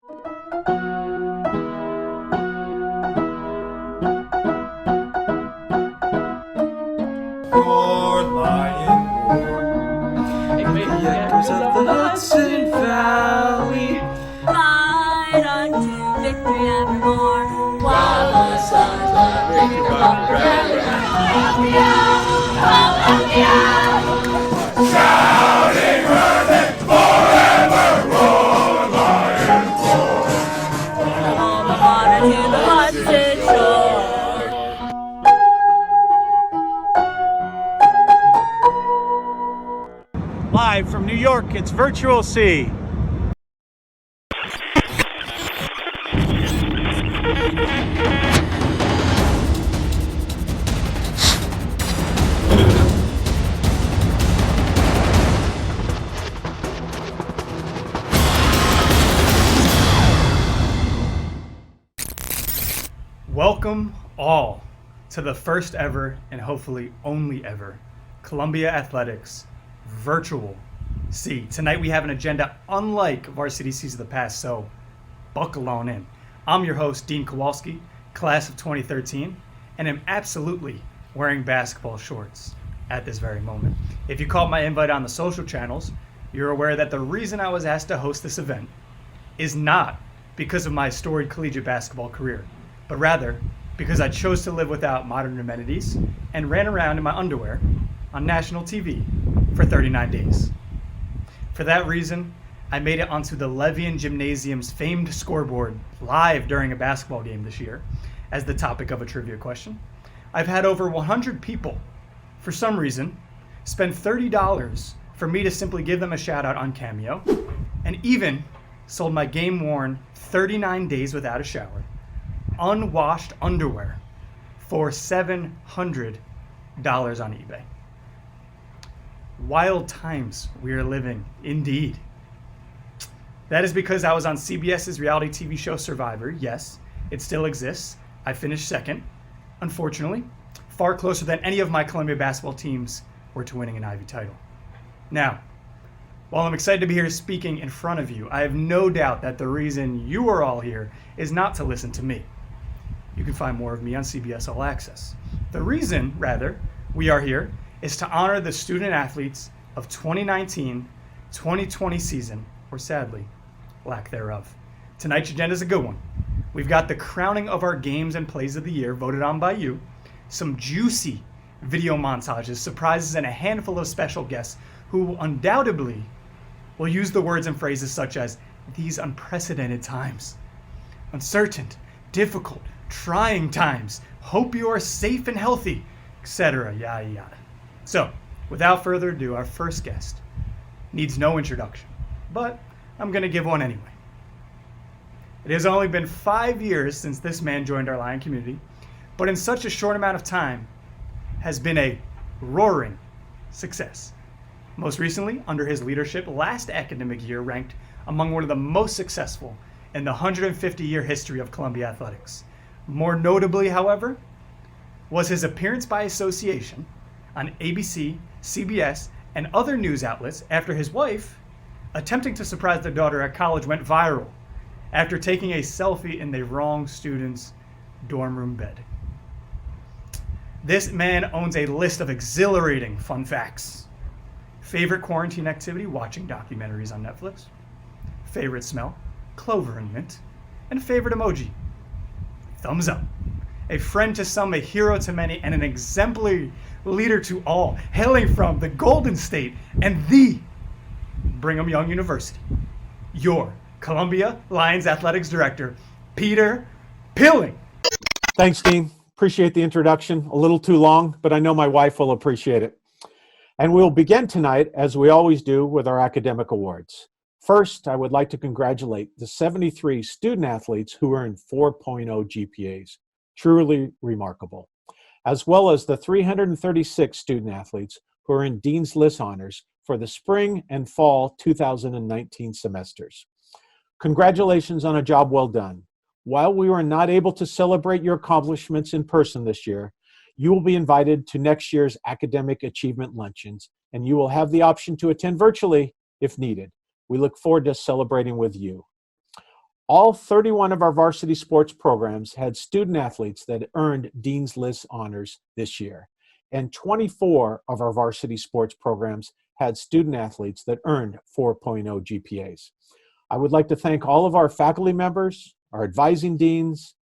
Roar, lion, roar. The echoes of the Hudson Valley. Ride unto victory evermore. While the sun's Think about rally. Shouting, running, forever roar, lion, roar. all the water to the Hudson shore. Live from New York, it's VirtualC. Welcome all to the first ever and hopefully only ever Columbia Athletics Virtual C. Tonight we have an agenda unlike Varsity C's of the past, so buckle on in. I'm your host, Dean Kowalski, class of 2013, and am absolutely wearing basketball shorts at this very moment. If you caught my invite on the social channels, you're aware that the reason I was asked to host this event is not because of my storied collegiate basketball career, but rather because I chose to live without modern amenities and ran around in my underwear on national TV for 39 days. For that reason, I made it onto the Levian Gymnasium's famed scoreboard live during a basketball game this year as the topic of a trivia question. I've had over 100 people, for some reason, spend $30 for me to simply give them a shout out on Cameo, and even sold my game-worn 39 days without a shower unwashed underwear for $700 on eBay. Wild times we are living, indeed. That is because I was on CBS's reality TV show Survivor. Yes, it still exists. I finished second, unfortunately, far closer than any of my Columbia basketball teams were to winning an Ivy title. Now, while I'm excited to be here speaking in front of you, I have no doubt that the reason you are all here is not to listen to me. You can find more of me on CBS All Access. The reason, rather, we are here is to honor the student athletes of 2019-2020 season, or sadly, lack thereof. Tonight's agenda is a good one. We've got the crowning of our games and plays of the year voted on by you, some juicy video montages, surprises, and a handful of special guests who undoubtedly will use the words and phrases such as these unprecedented times, uncertain, difficult, trying times, hope you are safe and healthy, etc. Yada yada. So, without further ado, our first guest needs no introduction, but I'm going to give one anyway. It has only been 5 years since this man joined our Lion community, but in such a short amount of time has been a roaring success. Most recently, under his leadership, last academic year ranked among one of the most successful in the 150-year history of Columbia athletics. More notably, however, was his appearance by association on ABC, CBS, and other news outlets after his wife, attempting to surprise their daughter at college, went viral after taking a selfie in the wrong student's dorm room bed. This man owns a list of exhilarating fun facts. Favorite quarantine activity, watching documentaries on Netflix. Favorite smell, clover and mint. And favorite emoji, thumbs up. A friend to some, a hero to many, and an exemplary leader to all, hailing from the Golden State and the Brigham Young University. Your Columbia Lions Athletics Director, Peter Pilling. Thanks, Dean. Appreciate the introduction. A little too long, but I know my wife will appreciate it. And we'll begin tonight, as we always do, with our academic awards. First, I would like to congratulate the 73 student athletes who earned 4.0 GPAs. Truly remarkable. As well as the 336 student athletes who are in Dean's List honors for the spring and fall 2019 semesters. Congratulations on a job well done. While we were not able to celebrate your accomplishments in person this year, you will be invited to next year's academic achievement luncheons, and you will have the option to attend virtually if needed. We look forward to celebrating with you. All 31 of our varsity sports programs had student athletes that earned Dean's List honors this year, and 24 of our varsity sports programs had student athletes that earned 4.0 GPAs. I would like to thank all of our faculty members, our advising deans,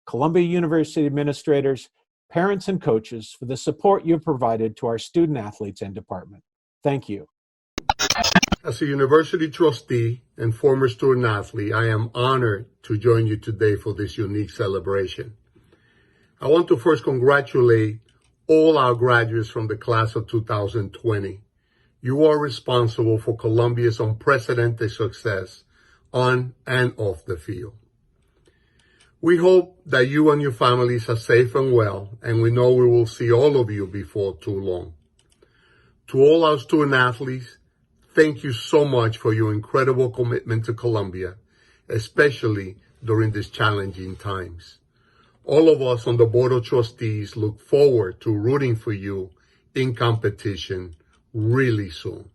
Columbia University administrators, parents, and coaches for the support you've provided to our student athletes and department. Thank you. As a university trustee and former student athlete, I am honored to join you today for this unique celebration. I want to first congratulate all our graduates from the class of 2020. You are responsible for Columbia's unprecedented success on and off the field. We hope that you and your families are safe and well, and we know we will see all of you before too long. To all our student athletes, thank you so much for your incredible commitment to Columbia, especially during these challenging times. All of us on the Board of Trustees look forward to rooting for you in competition really soon.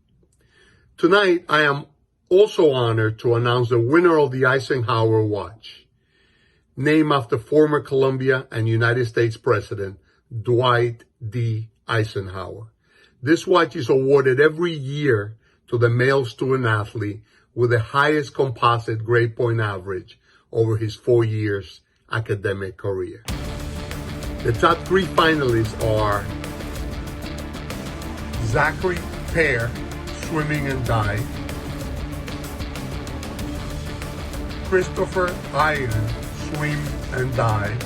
Tonight, I am also honored to announce the winner of the Eisenhower Watch, named after former Columbia and United States President Dwight D. Eisenhower. This watch is awarded every year to the male student athlete with the highest composite grade point average over his 4 years academic career. The top 3 finalists are Zachary Pear, swimming and dive, Christopher Iron, swim and dive,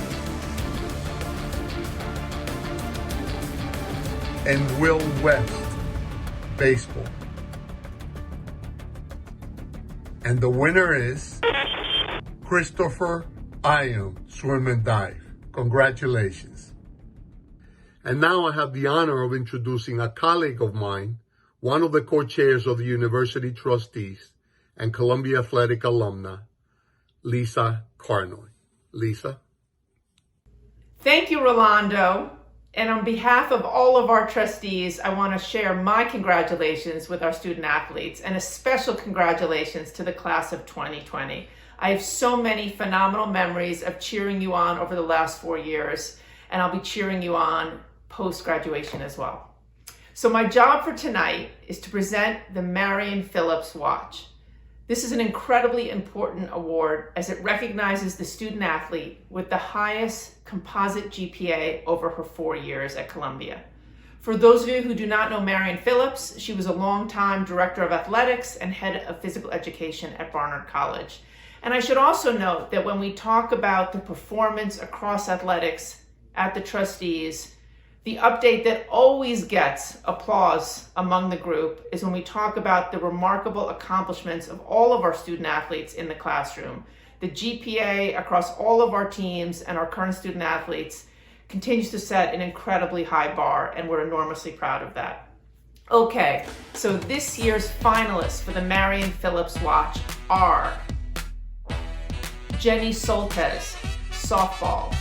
and Will West, baseball. And the winner is Christopher Iron, swim and dive. Congratulations. And now I have the honor of introducing a colleague of mine, one of the co-chairs of the University Trustees and Columbia Athletic alumna, Lisa Carnoy. Lisa? Thank you, Rolando. And on behalf of all of our trustees, I want to share my congratulations with our student athletes and a special congratulations to the class of 2020. I have so many phenomenal memories of cheering you on over the last 4 years, and I'll be cheering you on post-graduation as well. So my job for tonight is to present the Marion Phillips Watch. This is an incredibly important award as it recognizes the student athlete with the highest composite GPA over her 4 years at Columbia. For those of you who do not know Marion Phillips, she was a longtime director of athletics and head of physical education at Barnard College. And I should also note that when we talk about the performance across athletics at the trustees, the update that always gets applause among the group is when we talk about the remarkable accomplishments of all of our student athletes in the classroom. The GPA across all of our teams and our current student athletes continues to set an incredibly high bar, and we're enormously proud of that. Okay, so this year's finalists for the Marion Phillips Watch are Jenny Soltez, softball,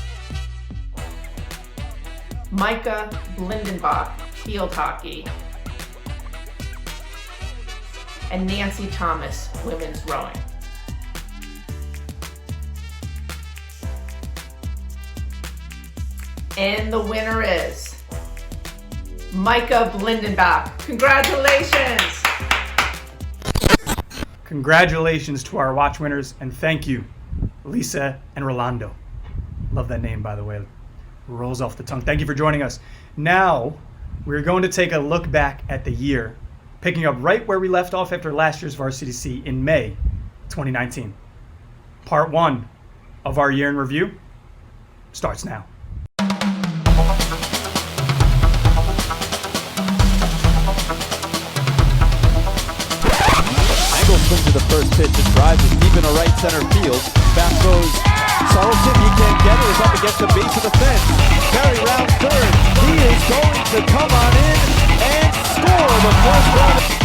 Micah Blindenbach, field hockey, and Nancy Thomas, women's rowing. And the winner is Micah Blindenbach. Congratulations! Congratulations to our watch winners, and thank you, Lisa and Rolando. Love that name, by the way. Rolls off the tongue. Thank you for joining us. Now, we're going to take a look back at the year, picking up right where we left off after last year's Varsity C in May 2019. Part 1 of our year in review starts now. Swings to the first pitch and drives it deep into right center field. Back goes Sullivan. He can't get it. It's up against the base of the fence. Barry rounds third. He is going to come on in and score the first run.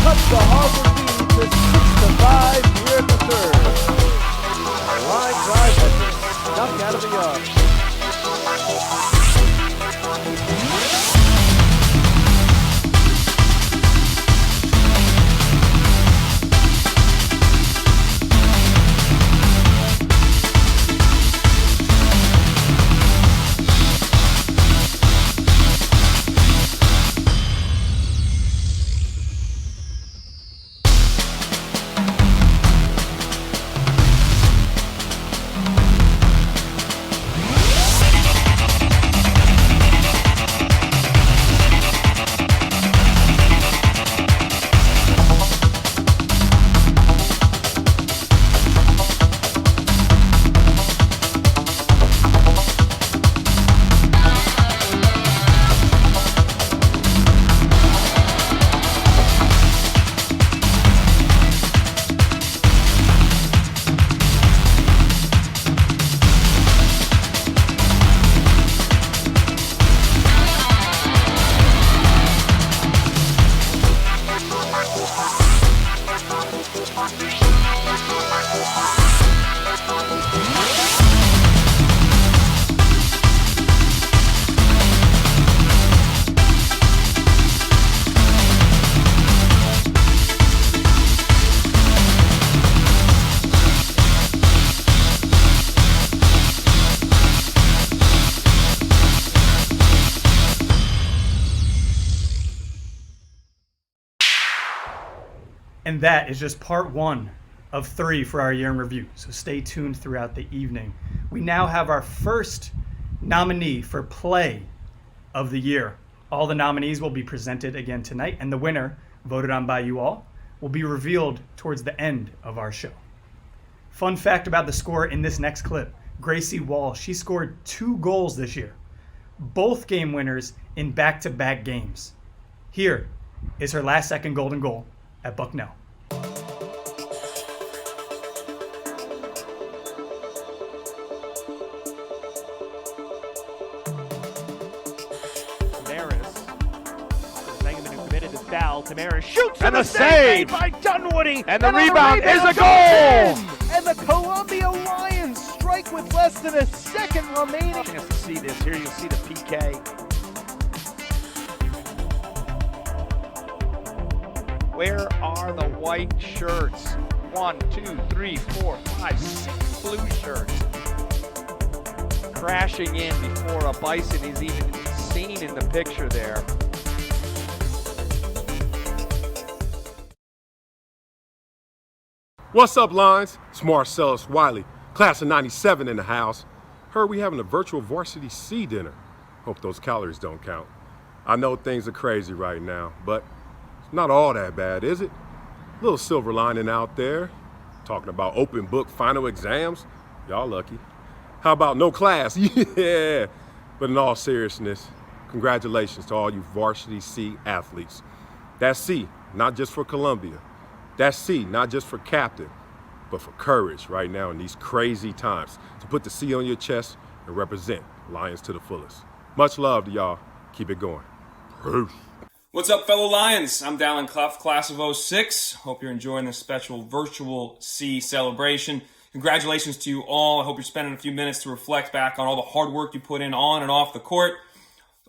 cuts the Harvard lead to 6-5 here in the third. A line drive that just snuck out of the yard. And that is just part 1 of 3 for our year in review. So stay tuned throughout the evening. We now have our first nominee for Play of the Year. All the nominees will be presented again tonight, and the winner, voted on by you all, will be revealed towards the end of our show. Fun fact about the score in this next clip: Gracie Wall, she scored 2 goals this year, both game winners in back-to-back games. Here is her last second golden goal at Bucknell. Tamaris shoots And and the the save! save by Dunwoody. And the on rebound is a goes goal! in. And the Columbia Lions strike with less than a second remaining. Chance to see this. Here you'll see the PK. Where are the white shirts? 1, 2, 3, 4, 5, 6 blue shirts. Crashing in before a Bison is even seen in the picture there. What's up, Lions? It's Marcellus Wiley, class of 97 in the house. Heard we having a virtual varsity C dinner. Hope those calories don't count. I know things are crazy right now, but it's not all that bad, is it? Little silver lining out there. Talking about open book final exams. Y'all lucky. How about no class? Yeah. But in all seriousness, congratulations to all you varsity C athletes. That's C, not just for Columbia. That's C, not just for captain, but for courage right now in these crazy times. To put the C on your chest and represent Lions to the fullest. Much love to y'all. Keep it going. Peace. What's up, fellow Lions? I'm Dallin Clough, class of 06. Hope you're enjoying this special virtual C celebration. Congratulations to you all. I hope you're spending a few minutes to reflect back on all the hard work you put in on and off the court.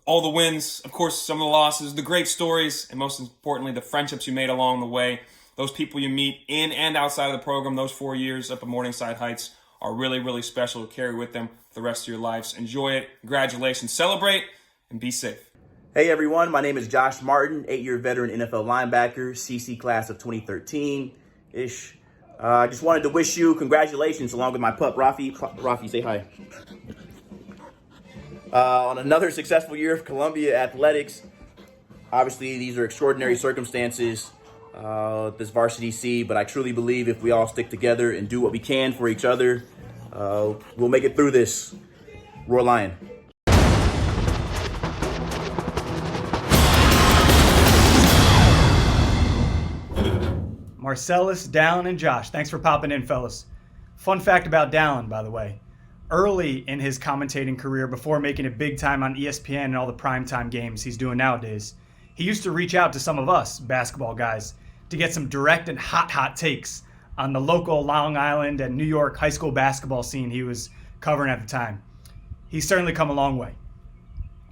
All the wins, of course, some of the losses, the great stories, and most importantly, the friendships you made along the way. Those people you meet in and outside of the program, those 4 years up at Morningside Heights are really, really special to carry with them for the rest of your lives. Enjoy it. Congratulations. Celebrate and be safe. Hey everyone, my name is Josh Martin, 8-year veteran NFL linebacker, CC class of 2013-ish. I just wanted to wish you congratulations along with my pup, Rafi. Rafi, say hi. On another successful year of Columbia athletics. Obviously, these are extraordinary circumstances, this varsity C, but I truly believe if we all stick together and do what we can for each other, we'll make it through this. Roar Lion. Marcellus, Dallin, and Josh, thanks for popping in, fellas. Fun fact about Dallin, by the way. Early in his commentating career, before making it big time on ESPN and all the primetime games he's doing nowadays, he used to reach out to some of us basketball guys to get some direct and hot takes on the local Long Island and New York high school basketball scene he was covering at the time. He's certainly come a long way.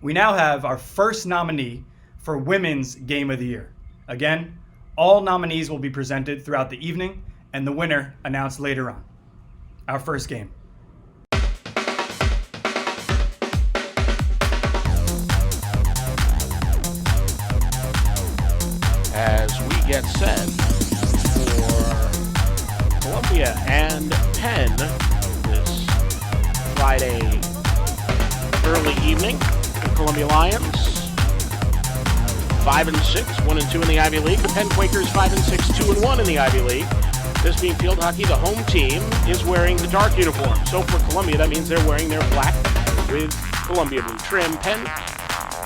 We now have our first nominee for Women's Game of the Year. Again, all nominees will be presented throughout the evening and the winner announced later on. Our first game. As we get set for Columbia and Penn this Friday early evening. The Columbia Lions 5-6, 1-2 in the Ivy League. The Penn Quakers 5-6, 2-1 in the Ivy League. This being field hockey, the home team is wearing the dark uniform. So for Columbia, that means they're wearing their black with Columbia blue trim. Penn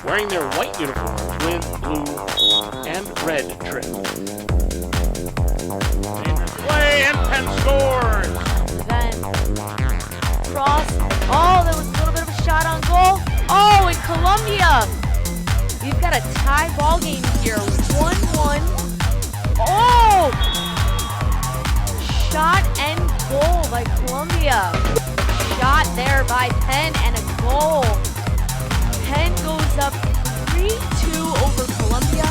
wearing their white uniform with blue and red trim. Play and Penn scores! Then cross. Oh, there was a little bit of a shot on goal. Oh, in Columbia, we've got a tie ball game here. 1-1. Oh! Shot and goal by Columbia. Shot there by Penn and a goal. Penn goes up 3-2 over Columbia.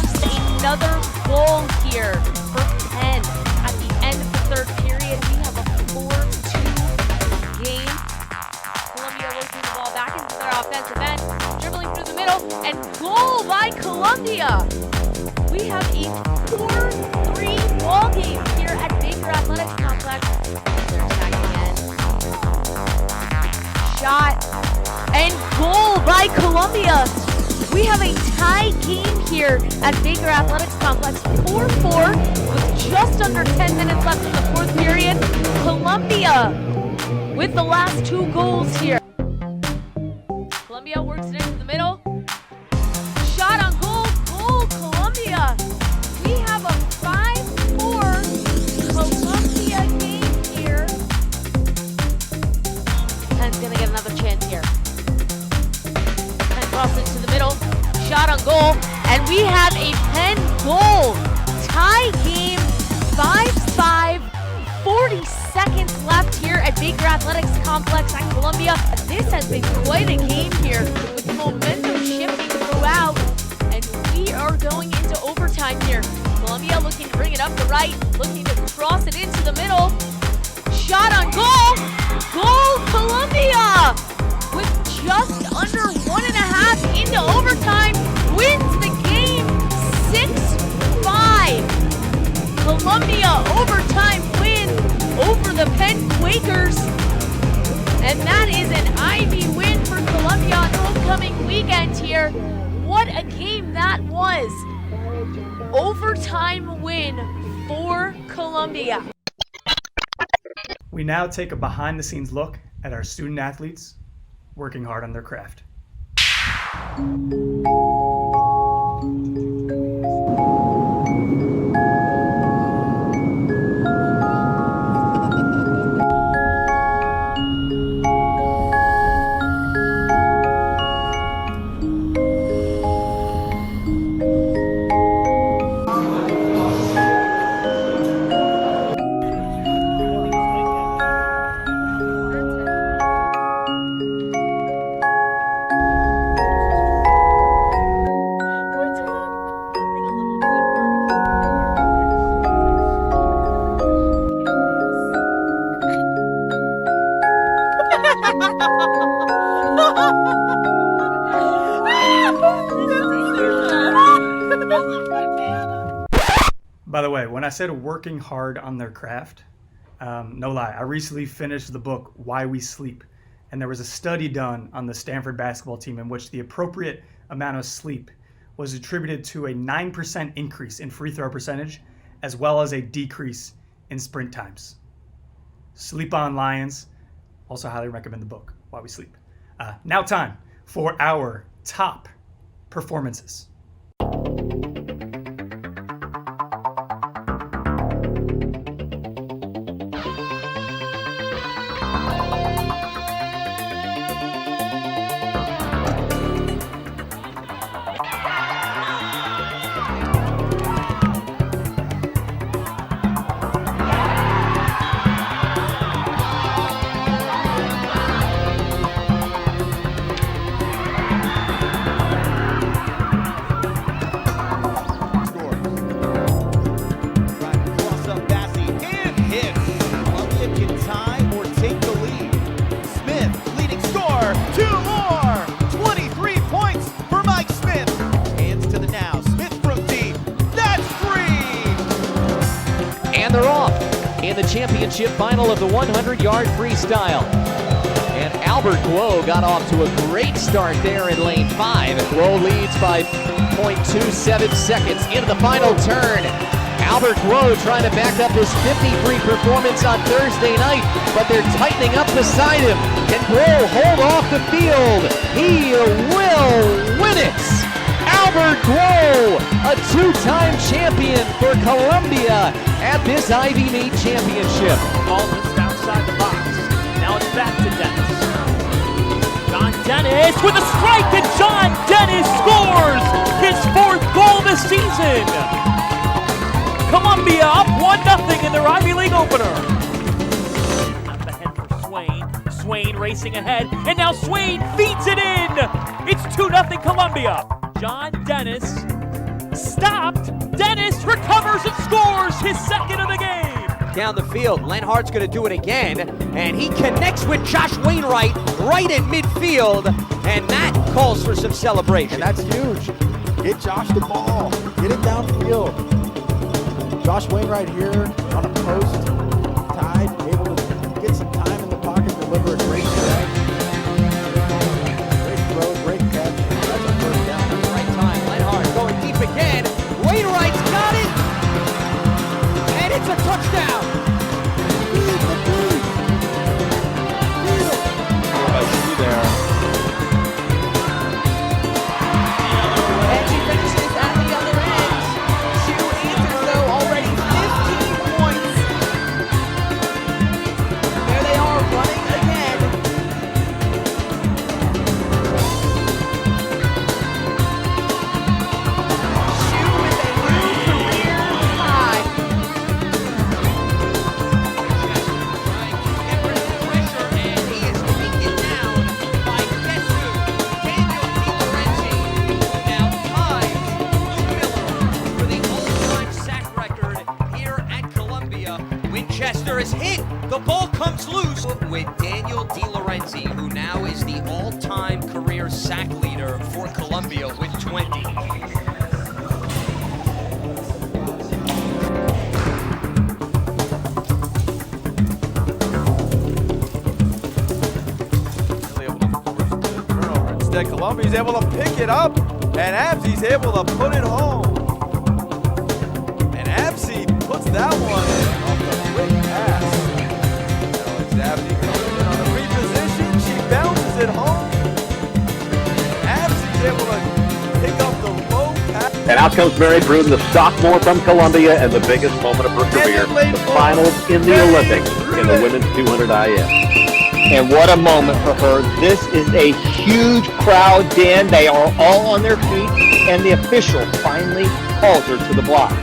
Another goal here for Penn. At the end of the third period, we have a 4-2 game. Columbia working the ball back into their offensive end, dribbling through the middle, and goal by Columbia. We have a 4-3 ball game here at Baker Athletics Complex. They're attacking again. Shot and goal by Columbia. We have a tie game here at Baker Athletics Complex, 4-4, with just under 10 minutes left in the fourth period. Columbia with the last two goals here. Columbia works it into the middle. Shot on goal, goal, Columbia. We have a 5-4 Columbia game here. Penn's gonna get another chance here. Penn crosses into the middle. Shot on goal, and we have a Penn goal. Tie game, 5-5, 40 seconds left here at Baker Athletics Complex at Columbia. This has been quite a game here with momentum shifting throughout, and we are going into overtime here. Columbia looking to bring it up the right, looking to cross it into the middle. Shot on goal, goal Columbia! With just under 1.5 into overtime, wins the game 6-5. Columbia overtime win over the Penn Quakers. And that is an Ivy win for Columbia on homecoming weekend here. What a game that was. Overtime win for Columbia. We now take a behind-the-scenes look at our student athletes working hard on their craft. By the way, when I said working hard on their craft, no lie, I recently finished the book Why We Sleep, and there was a study done on the Stanford basketball team in which the appropriate amount of sleep was attributed to a 9% increase in free throw percentage, as well as a decrease in sprint times. Sleep on, Lions. Also highly recommend the book, Why We Sleep. Now time for our top performances. they're off in the championship final of the 100-yard freestyle. And Albert Guo got off to a great start there in lane 5. Guo leads by 0.27 seconds into the final turn. Albert Guo trying to back up his 50-free performance on Thursday night, but they're tightening up beside him. Can Guo hold off the field? He will win it! Albert Guo, a 2-time champion for Columbia at this Ivy League championship. Ball missed outside the box. Now it's back to Dennis. John Dennis with a strike, and John Dennis scores his 4th goal this season. Columbia up 1-0 in their Ivy League opener. Up ahead for Swain. Swain racing ahead, and now Swain feeds it in. It's 2-0 Columbia. John Dennis stopped. Dennis recovers and scores his 2nd of the game. Down the field, Lenhart's going to do it again, and he connects with Josh Wainwright right at midfield, and that calls for some celebration. And that's huge. Get Josh the ball. Get it downfield. Josh Wainwright here on a post, tied, able to get some time in the pocket, deliver a great strike. Great throw, great catch. That's a first down. That's the right time. Lenhart going deep again. Wainwright's got it, and it's a touchdown. And she finishes at the other end. Two answers, though, already 15 points. There they are running again. Shoe with a new career high. Trying to get rid of the pressure, and he is taken down by guess who? Daniel DiLorenzi, who now ties Luke Miller for the all-time sack record here at Columbia. Winchester is hit. The ball comes loose with Daniel DiLorenzi, who now is the all-time career sack leader for Columbia with 20. Instead, Columbia's able to pick it up, and Absey's able to put it home. And Absey puts that one in off the quick pass. Alex Absey comes in on the reposition. She bounces it home. Absey's able to pick up the low pass. And out comes Mary Pruden, the sophomore from Columbia, and the biggest moment of her career, the finals in the Olympics in the women's 200 IS. And what a moment for her. This is a huge crowd, Dan. They are all on their feet, and the official finally calls her to the block.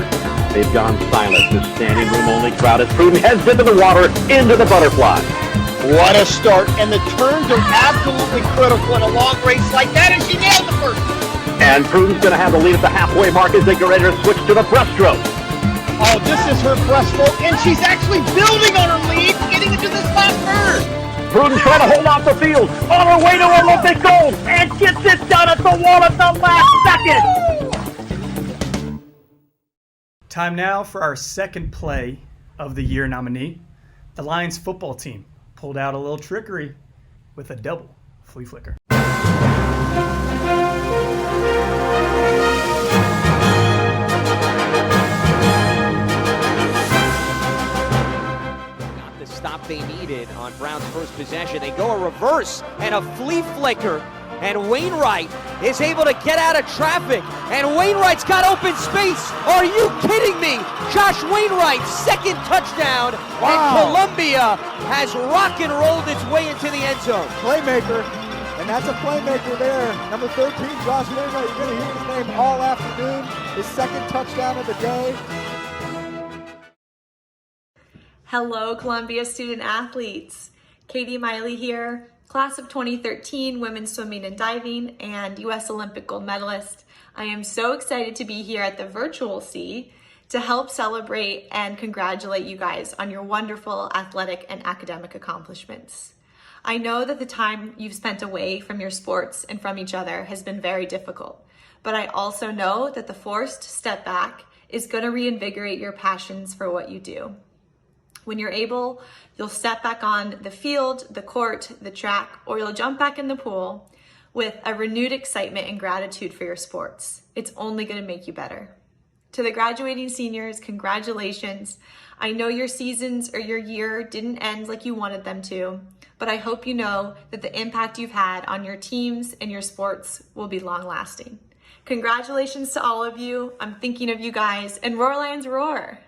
They've gone silent. This standing room only crowd as Pruden heads into the water, into the butterfly. What a start. And the turns are absolutely critical in a long race like that, and she nailed the first. And Pruden's going to have the lead at the halfway mark as they get ready to switch to the breaststroke. Oh, this is her breaststroke, and she's actually building on her lead, getting into this last third. Pruden trying to hold off the field, on her way to Olympic gold, and gets it done at the wall at the last second. Time now for our second play of the year nominee. The Lions football team pulled out a little trickery with a double flea flicker. Stop they needed on Brown's first possession. They go a reverse and a flea flicker, and Wainwright is able to get out of traffic, and Wainwright's got open space. Are you kidding me? Josh Wainwright, 2nd touchdown, and Columbia has rock and rolled its way into the end zone. Playmaker, and that's a playmaker there. Number 13, Josh Wainwright. You're going to hear his name all afternoon. His 2nd touchdown of the day. Hello, Columbia student athletes. Katie Miley here, class of 2013 women's swimming and diving and U.S. Olympic gold medalist. I am so excited to be here at the VirtualC to help celebrate and congratulate you guys on your wonderful athletic and academic accomplishments. I know that the time you've spent away from your sports and from each other has been very difficult, but I also know that the forced step back is going to reinvigorate your passions for what you do. When you're able, you'll step back on the field, the court, the track, or you'll jump back in the pool with a renewed excitement and gratitude for your sports. It's only going to make you better. To the graduating seniors, congratulations. I know your seasons or your year didn't end like you wanted them to, but I hope you know that the impact you've had on your teams and your sports will be long lasting. Congratulations to all of you. I'm thinking of you guys, and Roar Lions Roar.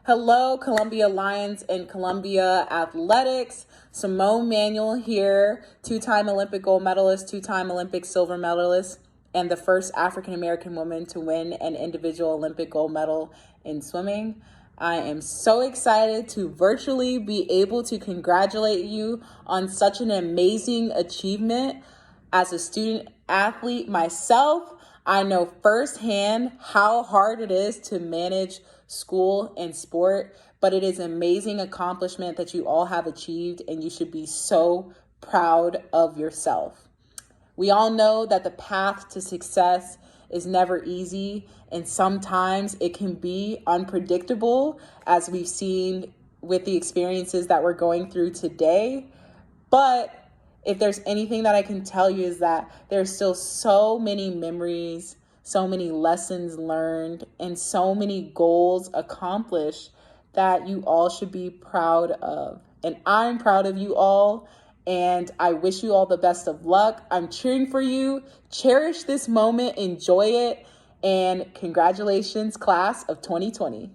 Hello, Columbia Lions and Columbia Athletics. Simone Manuel here, two-time Olympic gold medalist, two-time Olympic silver medalist, and the first African-American woman to win an individual Olympic gold medal in swimming. I am so excited to virtually be able to congratulate you on such an amazing achievement. As a student athlete myself, I know firsthand how hard it is to manage school and sport, but it is an amazing accomplishment that you all have achieved, and you should be so proud of yourself. We all know that the path to success is never easy, and sometimes it can be unpredictable, as we've seen with the experiences that we're going through today. But if there's anything that I can tell you is that there's still so many memories, so many lessons learned, and so many goals accomplished that you all should be proud of. And I'm proud of you all, and I wish you all the best of luck. I'm cheering for you. Cherish this moment, enjoy it, and congratulations, class of 2020.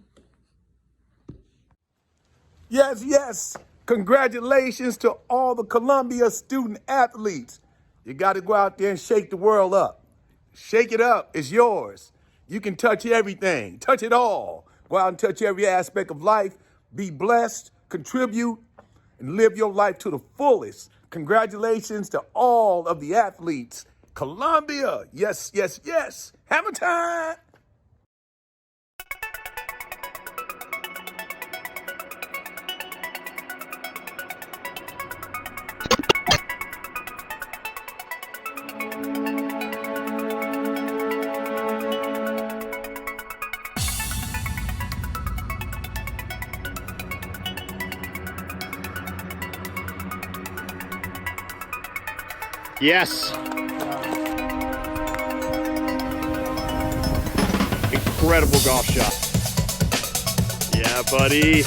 Yes. Congratulations to all the Columbia student athletes. You got to go out there and shake the world up. Shake it up. It's yours. You can touch everything. Touch it all. Go out and touch every aspect of life. Be blessed, contribute, and live your life to the fullest. Congratulations to all of the athletes. Columbia. Yes. Hammer time. Yes. Incredible golf shot. Yeah, buddy.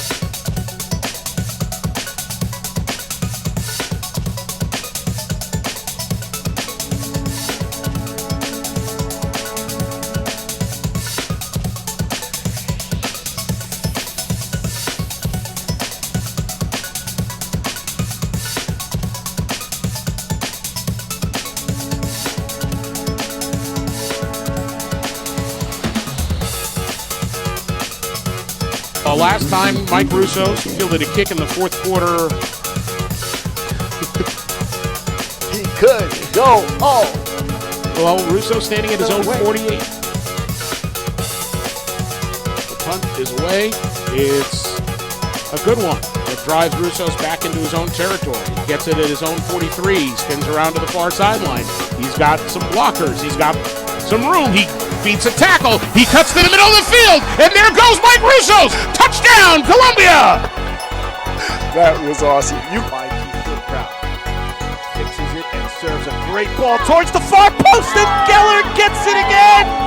Last time, Mike Russo fielded a kick in the fourth quarter. He could go all. Well, Russo standing at his own 48. The punt is away. It's a good one. It drives Russo's back into his own territory. He gets it at his own 43. Spins around to the far sideline. He's got some blockers. He's got some room. He beats a tackle. He cuts to the middle of the field. And there goes Mike Russo's. Touchdown, Columbia! That was awesome. Fixes it and serves a great ball towards the far post, and Geller gets it again!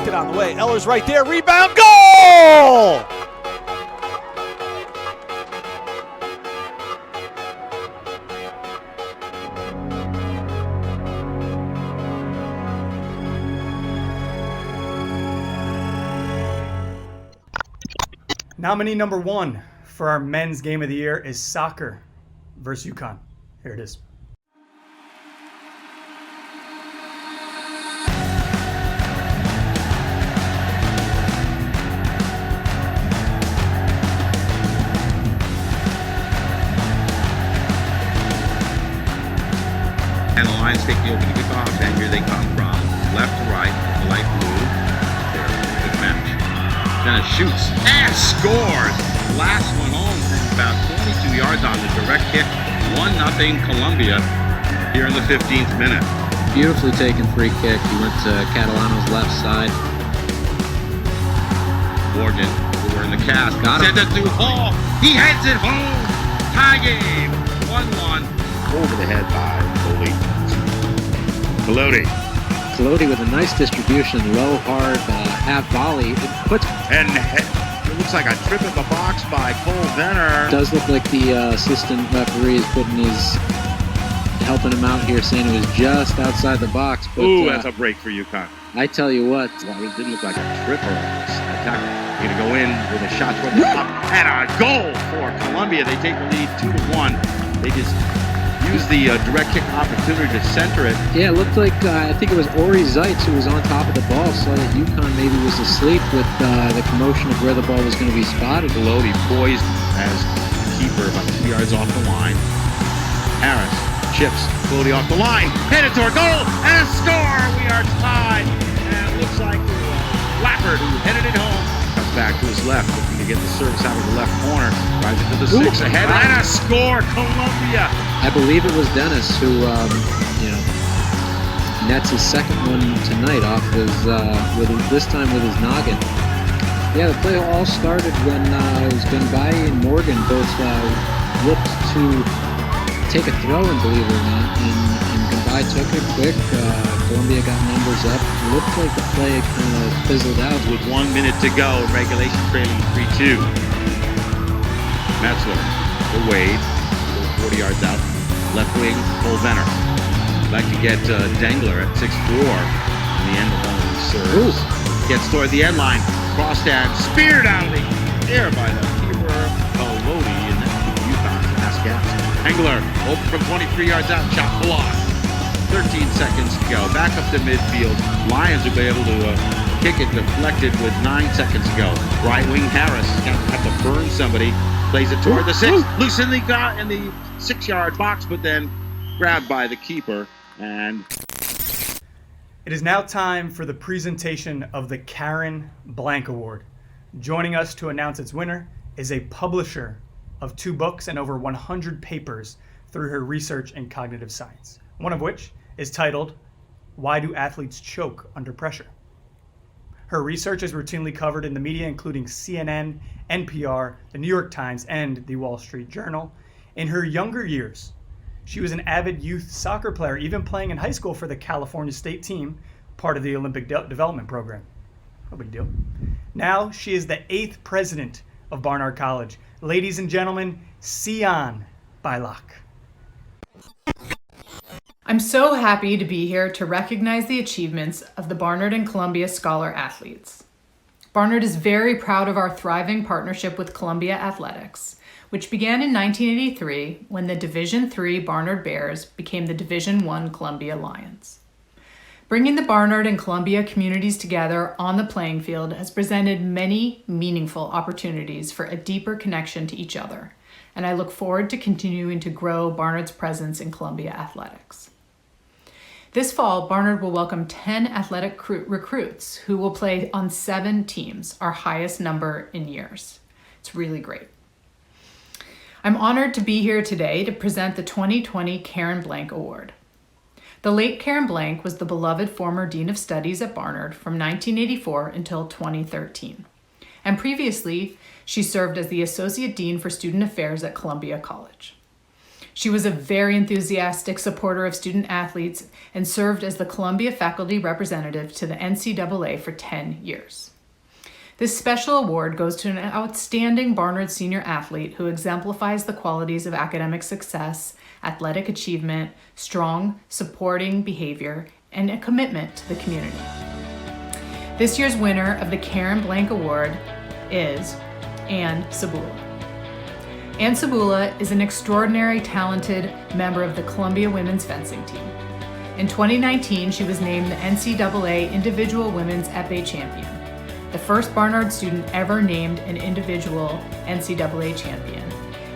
Kicked it on the way. Eller's right there. Rebound. Goal! Nominee number 1 for our men's game of the year is soccer versus UConn. Here it is. And the Lions take the opening kickoff, and here they come from left to right, the light blue. There's a good match. Dennis shoots and scores. Last one home from about 22 yards on the direct kick. 1-0 Columbia here in the 15th minute. Beautifully taken free kick. He went to Catalano's left side. Morgan, who were in the cast, Got him. sent it to Hall. He heads it home. Tie game. 1-1. Over the head by Colodi. Colodi with a nice distribution, low, hard, half volley. It puts. And it looks like a trip in the box by Cole Venner. Does look like the assistant referee is helping him out here, saying it was just outside the box. But, Ooh, that's a break for UConn. I tell you what. Well, it didn't look like a trip or attack. Going to go in with a shot toward the top and a goal for Columbia. They take the lead 2-1. They just use the direct kick opportunity to center it. Yeah, it looked like, I think it was Ori Zeitz who was on top of the ball, saw that UConn maybe was asleep with the commotion of where the ball was going to be spotted. Lodi poised as keeper about 2 yards off the line. Harris chips Lodi off the line, headed toward goal, and a score! We are tied, and it looks like Lappert, who headed it home, comes back to his left, looking to get the service out of the left corner, drives it to the 6 ahead, and a score! Columbia! I believe it was Dennis who, nets his second one tonight off this time with his noggin. Yeah, the play all started when it was Gunbai and Morgan both looked to take a throw in, believe it or not, and Gunbai took it quick. Columbia got numbers up. It looked like the play kind of fizzled out. With 1 minute to go, regulation trailing 3-2. Metzler to Wade, 40 yards out. Left wing, Cole Venner. Like to get Dengler at 6'4". In the end of one of these serves. Gets toward the end line. Crossed and speared out of the air by the keeper, Lodi, and then UConn's last gasp. Engler, open from 23 yards out, shot blocked. 13 seconds to go. Back up to midfield. Lions will be able to kick it deflected with 9 seconds to go. Right wing Harris is going to have to burn somebody. Plays it toward the 6. Loose in the 6-yard box, but then grabbed by the keeper. And it is now time for the presentation of the Karen Blank Award. Joining us to announce its winner is a publisher of 2 books and over 100 papers through her research in cognitive science, one of which is titled, Why Do Athletes Choke Under Pressure? Her research is routinely covered in the media, including CNN, NPR, the New York Times, and the Wall Street Journal. In her younger years, she was an avid youth soccer player, even playing in high school for the California State team, part of the Olympic Development Program. No big deal. Now she is the 8th president of Barnard College. Ladies and gentlemen, Sion Bailock. I'm so happy to be here to recognize the achievements of the Barnard and Columbia Scholar athletes. Barnard is very proud of our thriving partnership with Columbia Athletics, which began in 1983 when the Division III Barnard Bears became the Division I Columbia Lions. Bringing the Barnard and Columbia communities together on the playing field has presented many meaningful opportunities for a deeper connection to each other, and I look forward to continuing to grow Barnard's presence in Columbia athletics. This fall, Barnard will welcome 10 athletic recruits who will play on 7 teams, our highest number in years. It's really great. I'm honored to be here today to present the 2020 Karen Blank Award. The late Karen Blank was the beloved former Dean of Studies at Barnard from 1984 until 2013. And previously, she served as the Associate Dean for Student Affairs at Columbia College. She was a very enthusiastic supporter of student athletes and served as the Columbia faculty representative to the NCAA for 10 years. This special award goes to an outstanding Barnard senior athlete who exemplifies the qualities of academic success, athletic achievement, strong, supporting behavior, and a commitment to the community. This year's winner of the Karen Blank Award is Ann Sabula. Ann Sabula is an extraordinary, talented member of the Columbia women's fencing team. In 2019, she was named the NCAA Individual Women's Epee Champion, the first Barnard student ever named an individual NCAA champion,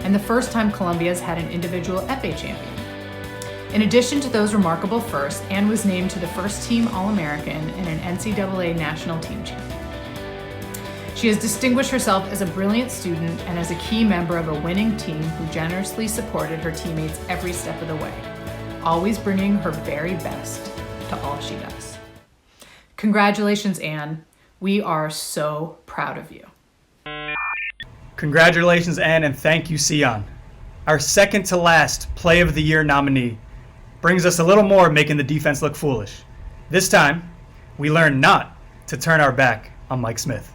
and the first time Columbia's had an individual Epee champion. In addition to those remarkable firsts, Ann was named to the first team All-American and an NCAA national team champion. She has distinguished herself as a brilliant student and as a key member of a winning team who generously supported her teammates every step of the way, always bringing her very best to all she does. Congratulations, Ann. We are so proud of you. Congratulations, Ann, and thank you, Sion. Our second to last Play of the Year nominee brings us a little more making the defense look foolish. This time, we learned not to turn our back on Mike Smith.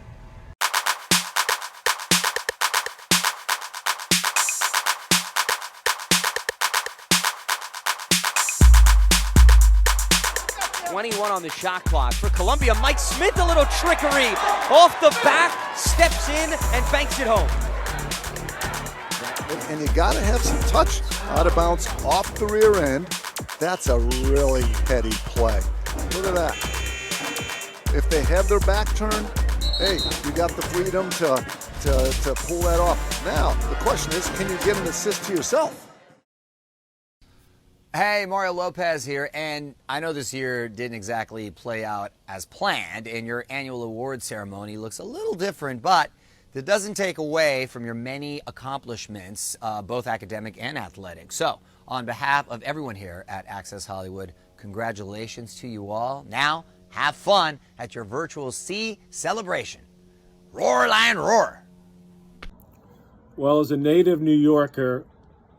On the shot clock. For Columbia, Mike Smith, a little trickery. Off the back, steps in, and banks it home. And you got to have some touch out of bounds off the rear end. That's a really heady play. Look at that. If they have their back turned, hey, you got the freedom to pull that off. Now, the question is, can you get an assist to yourself? Hey, Mario Lopez here, and I know this year didn't exactly play out as planned, and your annual award ceremony looks a little different, but that doesn't take away from your many accomplishments, both academic and athletic. So, on behalf of everyone here at Access Hollywood, congratulations to you all. Now, have fun at your VirtualC celebration. Roar, Lion, roar! Well, as a native New Yorker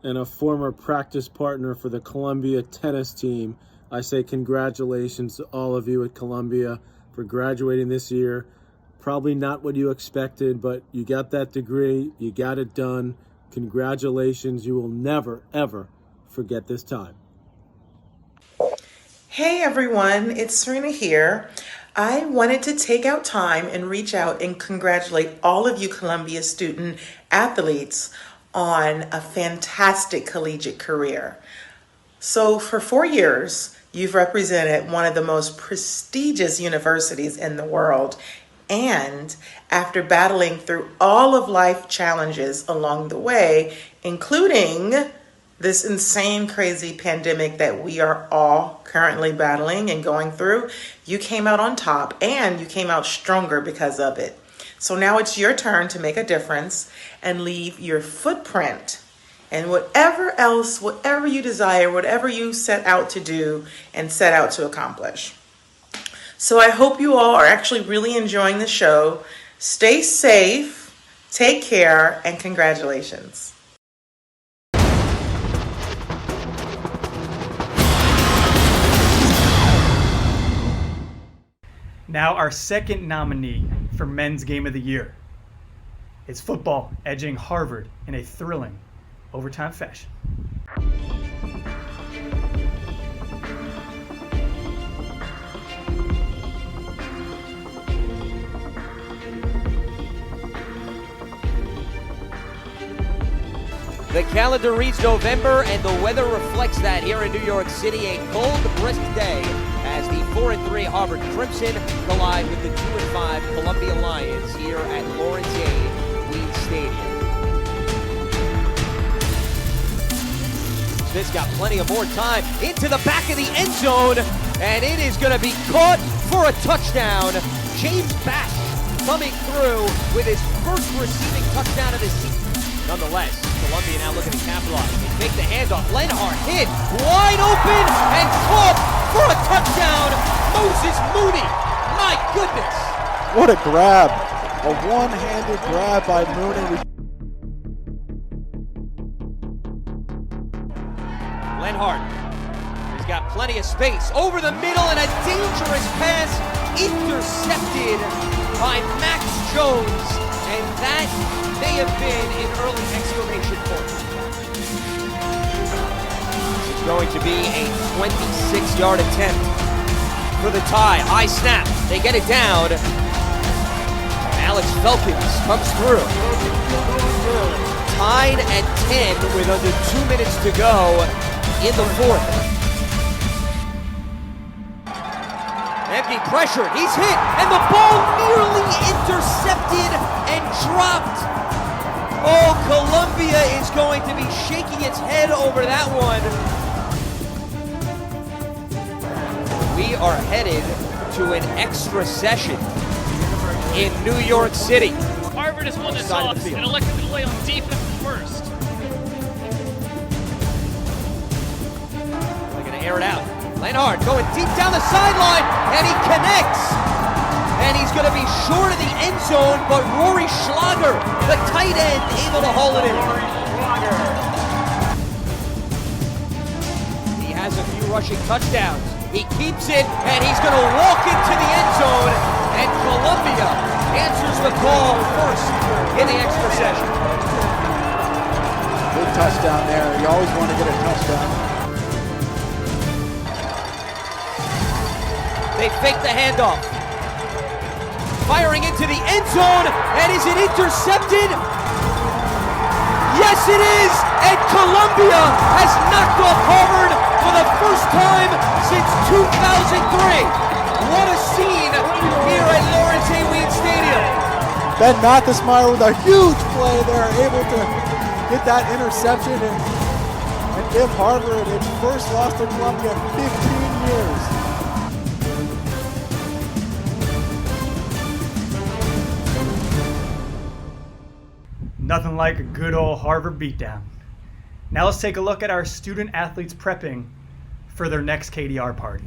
and a former practice partner for the Columbia tennis team, I say congratulations to all of you at Columbia for graduating this year. Probably not what you expected, but you got that degree, you got it done. Congratulations, you will never, ever forget this time. Hey everyone, it's Serena here. I wanted to take out time and reach out and congratulate all of you Columbia student athletes on a fantastic collegiate career. So for 4 years, you've represented one of the most prestigious universities in the world. And after battling through all of life challenges along the way, including this insane, crazy pandemic that we are all currently battling and going through, you came out on top and you came out stronger because of it. So now it's your turn to make a difference and leave your footprint and whatever you desire, whatever you set out to do and set out to accomplish. So I hope you all are actually really enjoying the show. Stay safe, take care, and congratulations. Now our second nominee for Men's Game of the Year. It's football edging Harvard in a thrilling overtime fashion. The calendar reads November, and the weather reflects that here in New York City. A cold, brisk day as the 4-3 Harvard Crimson collide with the 2-5 Columbia Lions here at Lawrence A. Queen Stadium. Smith's got plenty of more time into the back of the end zone, and it is going to be caught for a touchdown. James Bash coming through with his first receiving touchdown of the season. Nonetheless, Columbia now looking to capitalize. They take the handoff. Lenhart hit wide open and caught for a touchdown. Moses Moody. My goodness. What a grab. A one-handed grab by Mooney. Lenhart. He's got plenty of space. Over the middle and a dangerous pass intercepted by Max Jones. And that may have been an early exclamation point. It's going to be a 26-yard attempt for the tie. High snap. They get it down. Alex Felkins comes through. Tied at 10 with under 2 minutes to go in the fourth. Empty pressure, he's hit, and the ball nearly intercepted and dropped. Oh, Columbia is going to be shaking its head over that one. We are headed to an extra session in New York City. Harvard has won this off and elected to play on defense first. They're going to air it out. Lenhart going deep down the sideline, and he connects. And he's going to be short of the end zone, but Rory Schlager, the tight end, able to haul it in. He has a few rushing touchdowns. He keeps it, and he's going to walk into the end zone, and Columbia answers the call first in the extra session. Good touchdown there. You always want to get a touchdown. They fake the handoff. Firing into the end zone, and is it intercepted? Yes, it is, and Columbia has knocked off Harvard for the first time since 2003. What a scene here at Lawrence A. Weed Stadium. Ben Mathesmeyer with a huge play there, able to get that interception and give Harvard its first loss to Columbia in 15 years. Nothing like a good old Harvard beatdown. Now let's take a look at our student athletes prepping for their next KDR party.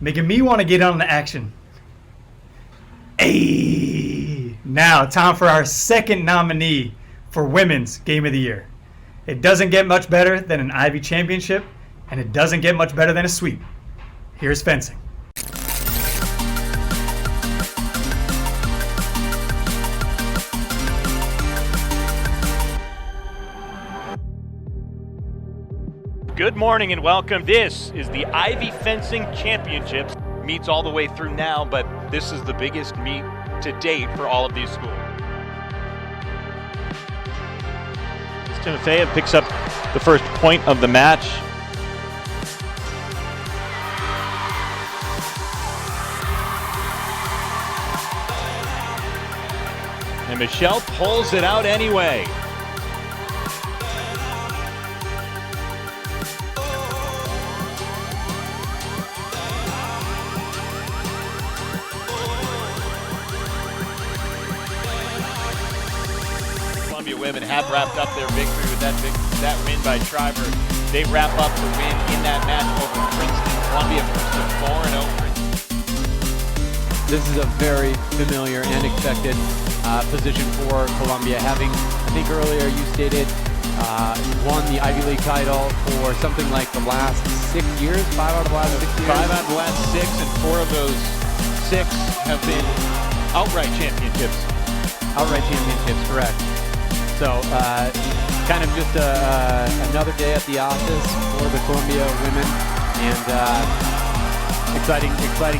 Making me want to get on the action. Hey! Now, time for our second nominee for Women's Game of the Year. It doesn't get much better than an Ivy Championship, and it doesn't get much better than a sweep. Here's fencing. Good morning and welcome. This is the Ivy Fencing Championships. Meets all the way through now, but this is the biggest meet to date for all of these schools. Timofeyev picks up the first point of the match. And Michelle pulls it out anyway. Women have wrapped up their victory with that win by Schreiber. They wrap up the win in that match over Princeton. Columbia first to 4-0. This is a very familiar and expected position for Columbia. Having, I think earlier you stated, won the Ivy League title for something like the last 6 years, 5 out of the last 6 years. 5 out of the last 6, and 4 of those 6 have been outright championships. Outright championships, correct. So, kind of just another day at the office for the Columbia women, and exciting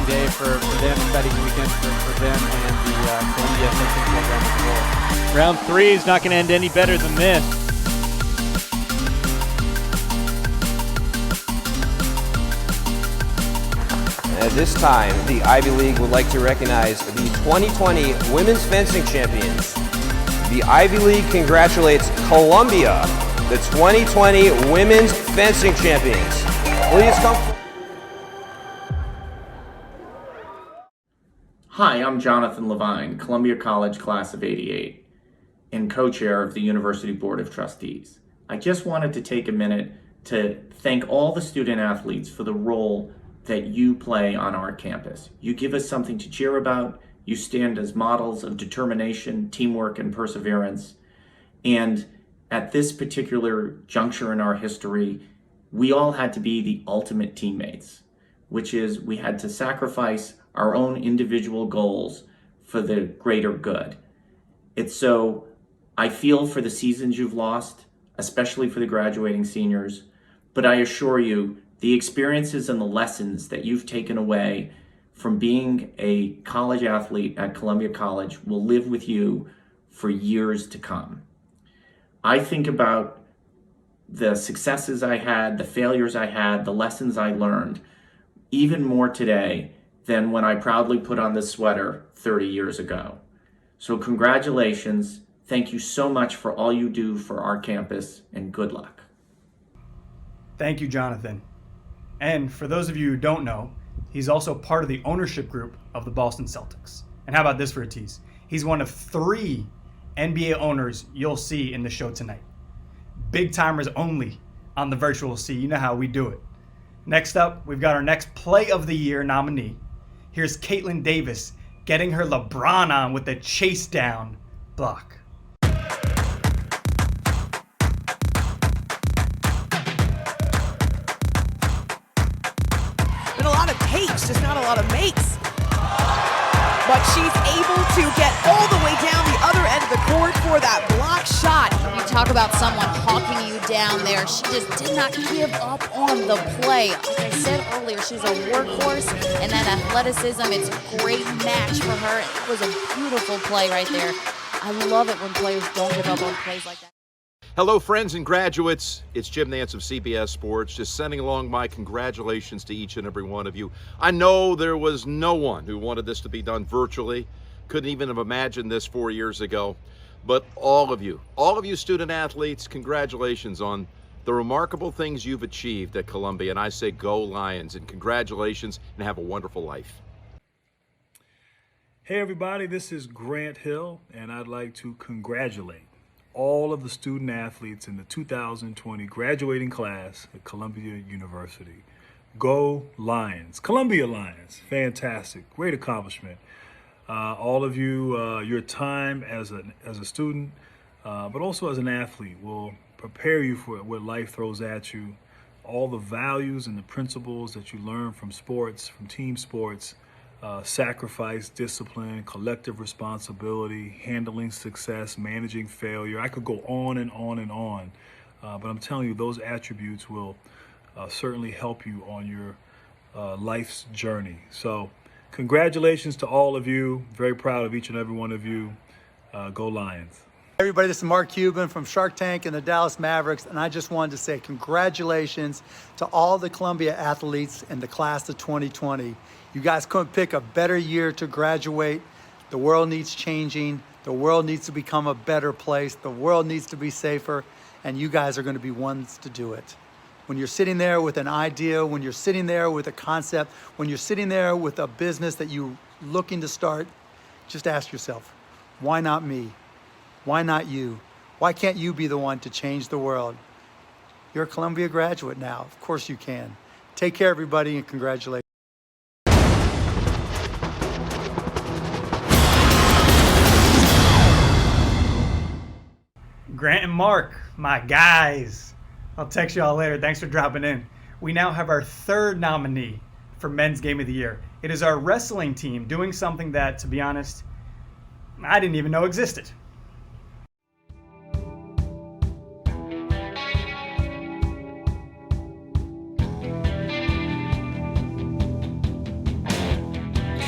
day for them, exciting weekend for them and the Columbia fencing program as well. Round 3 is not going to end any better than this. At this time, the Ivy League would like to recognize the 2020 Women's Fencing Champions. The Ivy League congratulates Columbia, the 2020 Women's Fencing Champions. Please come. Hi, I'm Jonathan Levine, Columbia College Class of '88, and co-chair of the University Board of Trustees. I just wanted to take a minute to thank all the student athletes for the role that you play on our campus. You give us something to cheer about. You stand as models of determination, teamwork, and perseverance. And at this particular juncture in our history, we all had to be the ultimate teammates, which is we had to sacrifice our own individual goals for the greater good. It's so, I feel for the seasons you've lost, especially for the graduating seniors, but I assure you, the experiences and the lessons that you've taken away from being a college athlete at Columbia College will live with you for years to come. I think about the successes I had, the failures I had, the lessons I learned, even more today than when I proudly put on this sweater 30 years ago. So congratulations. Thank you so much for all you do for our campus, and good luck. Thank you, Jonathan. And for those of you who don't know, he's also part of the ownership group of the Boston Celtics. And how about this for a tease? He's one of 3 NBA owners you'll see in the show tonight. Big timers only on the VirtualC. You know how we do it. Next up, we've got our next Play of the Year nominee. Here's Caitlin Davis getting her LeBron on with the chase down block. Been a lot of takes, just not a lot of makes. But she's able to get all the way down the other end of the court for that block shot. You talk about someone hawking you down there. She just did not give up on the play. Like I said earlier, she's a workhorse, and that athleticism, it's a great match for her. It was a beautiful play right there. I love it when players don't give up on plays like that. Hello, friends and graduates. It's Jim Nance of CBS Sports, just sending along my congratulations to each and every one of you. I know there was no one who wanted this to be done virtually. Couldn't even have imagined this 4 years ago. But all of you student athletes, congratulations on the remarkable things you've achieved at Columbia. And I say go Lions, and congratulations, and have a wonderful life. Hey everybody, this is Grant Hill, and I'd like to congratulate all of the student athletes in the 2020 graduating class at Columbia University. Go Lions, Columbia Lions, fantastic, great accomplishment. All of you, your time as a student, but also as an athlete will prepare you for what life throws at you. All the values and the principles that you learn from sports, from team sports, sacrifice, discipline, collective responsibility, handling success, managing failure. I could go on and on and on, but I'm telling you, those attributes will certainly help you on your life's journey. So congratulations to all of you. Very proud of each and every one of you. Go Lions. Hey everybody, this is Mark Cuban from Shark Tank and the Dallas Mavericks, and I just wanted to say congratulations to all the Columbia athletes in the class of 2020. You guys couldn't pick a better year to graduate. The world needs changing. The world needs to become a better place. The world needs to be safer, and you guys are going to be ones to do it. When you're sitting there with an idea, when you're sitting there with a concept, when you're sitting there with a business that you're looking to start, just ask yourself, why not me? Why not you? Why can't you be the one to change the world? You're a Columbia graduate now. Of course you can. Take care, everybody, and congratulations. Grant and Mark, my guys. I'll text y'all later. Thanks for dropping in. We now have our third nominee for Men's Game of the Year. It is our wrestling team doing something that, to be honest, I didn't even know existed.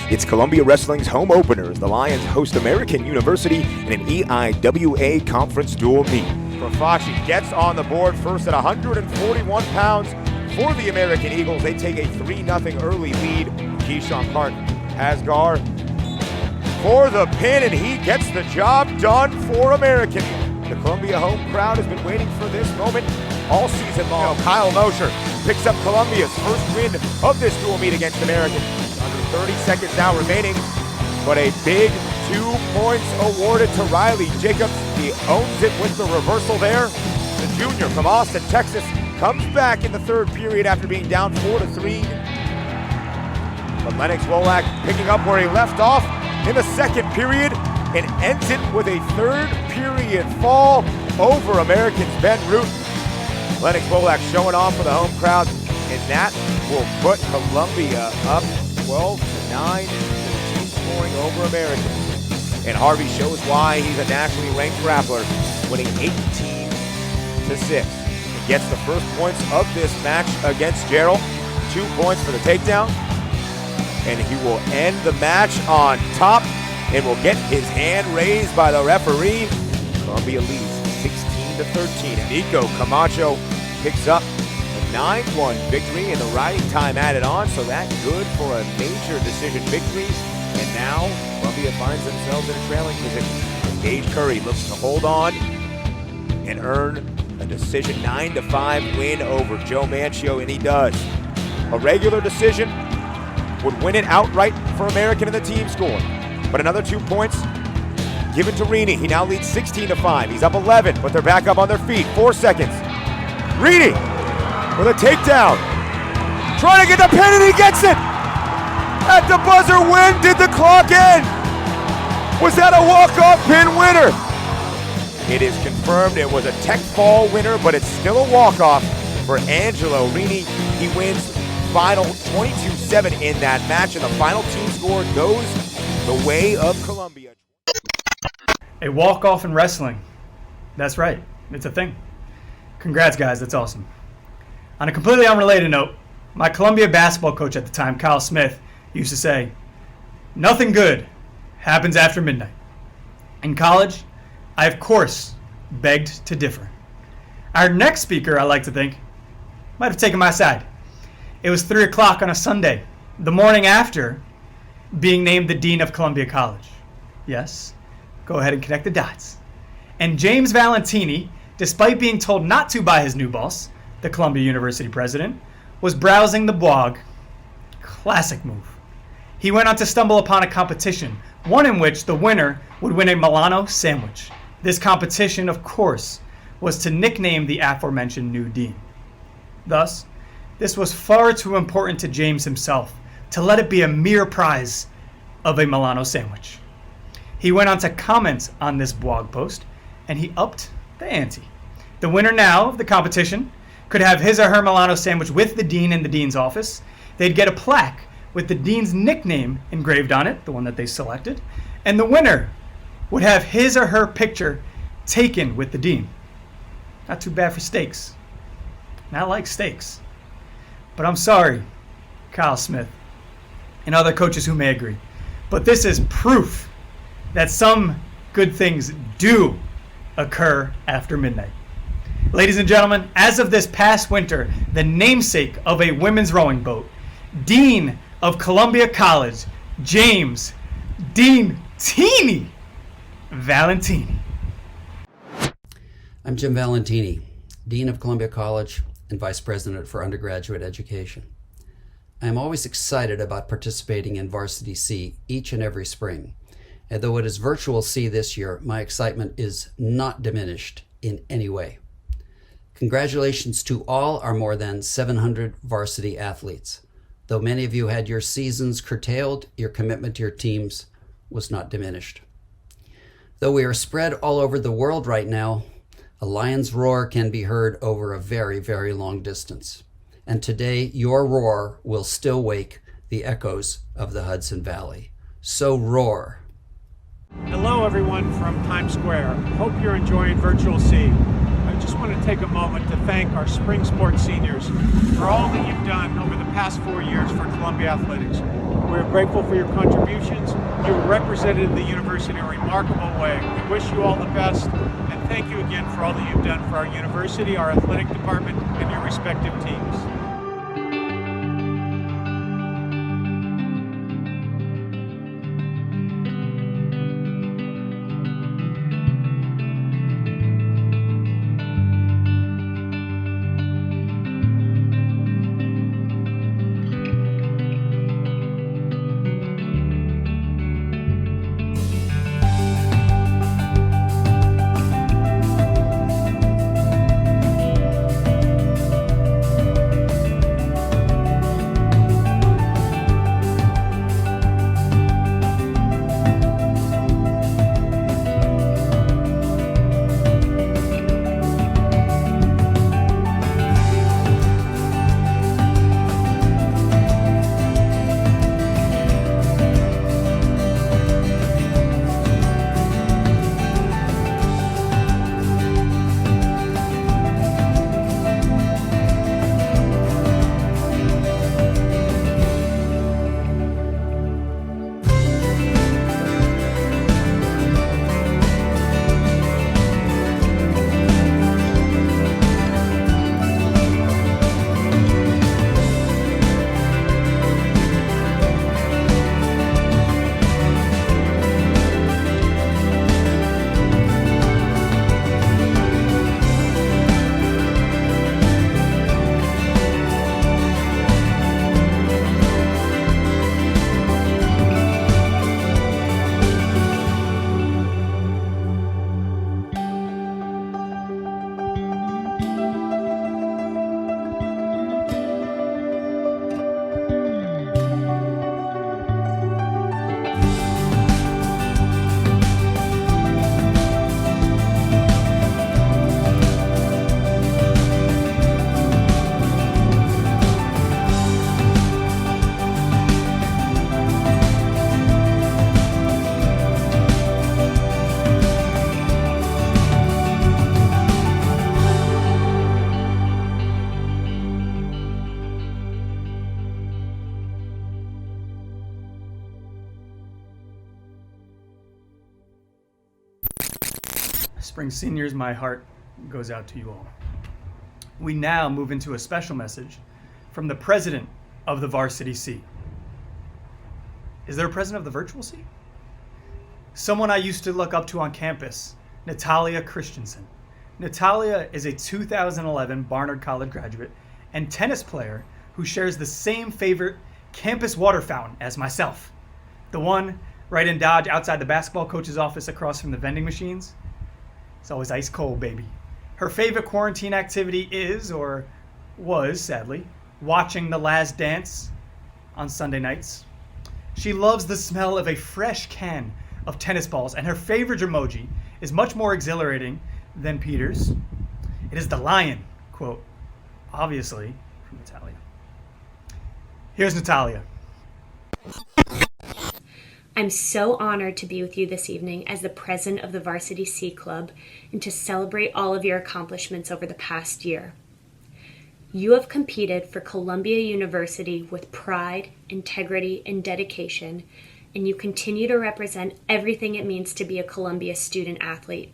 It's Columbia Wrestling's home opener as the Lions host American University in an EIWA conference dual meet. Profaci gets on the board first at 141 pounds for the American Eagles. They take a 3-0 early lead. Keyshawn Park has Gar for the pin, and he gets the job done for American. The Columbia home crowd has been waiting for this moment all season long. Kyle Mosher picks up Columbia's first win of this dual meet against American. 30 seconds now remaining, but a big 2 points awarded to Riley Jacobs. He owns it with the reversal there. The junior from Austin, Texas, comes back in the third period after being down 4-3. But Lennox Wolak picking up where he left off in the second period and ends it with a third period fall over American's Ben Root. Lennox Wolak showing off for the home crowd, and that will put Columbia up 12-9, the team scoring over American. And Harvey shows why he's a nationally ranked grappler, winning 18-6. He gets the first points of this match against Gerald. 2 points for the takedown. And he will end the match on top and will get his hand raised by the referee. Columbia leads 16-13. And Nico Camacho picks up 9-1 victory and the riding time added on, so that's good for a major decision victory. And now Columbia finds themselves in a trailing position. Gage Curry looks to hold on and earn a decision 9-5 win over Joe Manchio, and he does. A regular decision would win it outright for American in the team score, but another 2 points given to Rini. He now leads 16-5. He's up 11, but they're back up on their feet. 4 seconds. Rini with a takedown, trying to get the pin, and he gets it! At the buzzer, when did the clock end? Was that a walk-off pin winner? It is confirmed it was a tech fall winner, but it's still a walk-off for Angelo Rini. He wins final 22-7 in that match, and the final team score goes the way of Columbia. A walk-off in wrestling. That's right. It's a thing. Congrats, guys. That's awesome. On a completely unrelated note, my Columbia basketball coach at the time, Kyle Smith, used to say, "Nothing good happens after midnight." In college, I, of course, begged to differ. Our next speaker, I like to think, might have taken my side. It was 3 o'clock on a Sunday, the morning after being named the Dean of Columbia College. Yes, go ahead and connect the dots. And James Valentini, despite being told not to by his new boss, the Columbia University president, was browsing the blog. Classic move. He went on to stumble upon a competition, one in which the winner would win a Milano sandwich. This competition, of course, was to nickname the aforementioned new dean. Thus, this was far too important to James himself to let it be a mere prize of a Milano sandwich. He went on to comment on this blog post, and he upped the ante. The winner now of the competition could have his or her Milano sandwich with the dean in the dean's office. They'd get a plaque with the dean's nickname engraved on it, the one that they selected, and the winner would have his or her picture taken with the dean. Not too bad for steaks. And I like steaks. But I'm sorry, Kyle Smith, and other coaches who may agree, but this is proof that some good things do occur after midnight. Ladies and gentlemen, as of this past winter, the namesake of a women's rowing boat, Dean of Columbia College, James Dean Teeny Valentini. I'm Jim Valentini, Dean of Columbia College and Vice President for Undergraduate Education. I am always excited about participating in Varsity C each and every spring. And though it is Virtual C this year, my excitement is not diminished in any way. Congratulations to all our more than 700 varsity athletes. Though many of you had your seasons curtailed, your commitment to your teams was not diminished. Though we are spread all over the world right now, A lion's roar can be heard over a very, very long distance. And today, your roar will still wake the echoes of the Hudson Valley. So roar. Hello, everyone from Times Square. Hope you're enjoying VirtualC. I just want to take a moment to thank our spring sports seniors for all that you've done over the past 4 years for Columbia Athletics. We're grateful for your contributions. You represented the university in a remarkable way. We wish you all the best, and thank you again for all that you've done for our university, our athletic department, and your respective teams. Spring seniors, my heart goes out to you all. We now move into a special message from the president of the Varsity C. Is there a president of the Virtual C? Someone I used to look up to on campus, Natalia Christensen. Natalia is a 2011 Barnard College graduate and tennis player who shares the same favorite campus water fountain as myself. The one right in Dodge outside the basketball coach's office across from the vending machines. It's always ice cold, baby. Her favorite quarantine activity is, or was, sadly, watching The Last Dance on Sunday nights. She loves the smell of a fresh can of tennis balls, and her favorite emoji is much more exhilarating than Peter's. It is the lion, quote, obviously, from Natalia. Here's Natalia. I'm so honored to be with you this evening as the president of the Varsity C Club and to celebrate all of your accomplishments over the past year. You have competed for Columbia University with pride, integrity, and dedication, and you continue to represent everything it means to be a Columbia student athlete.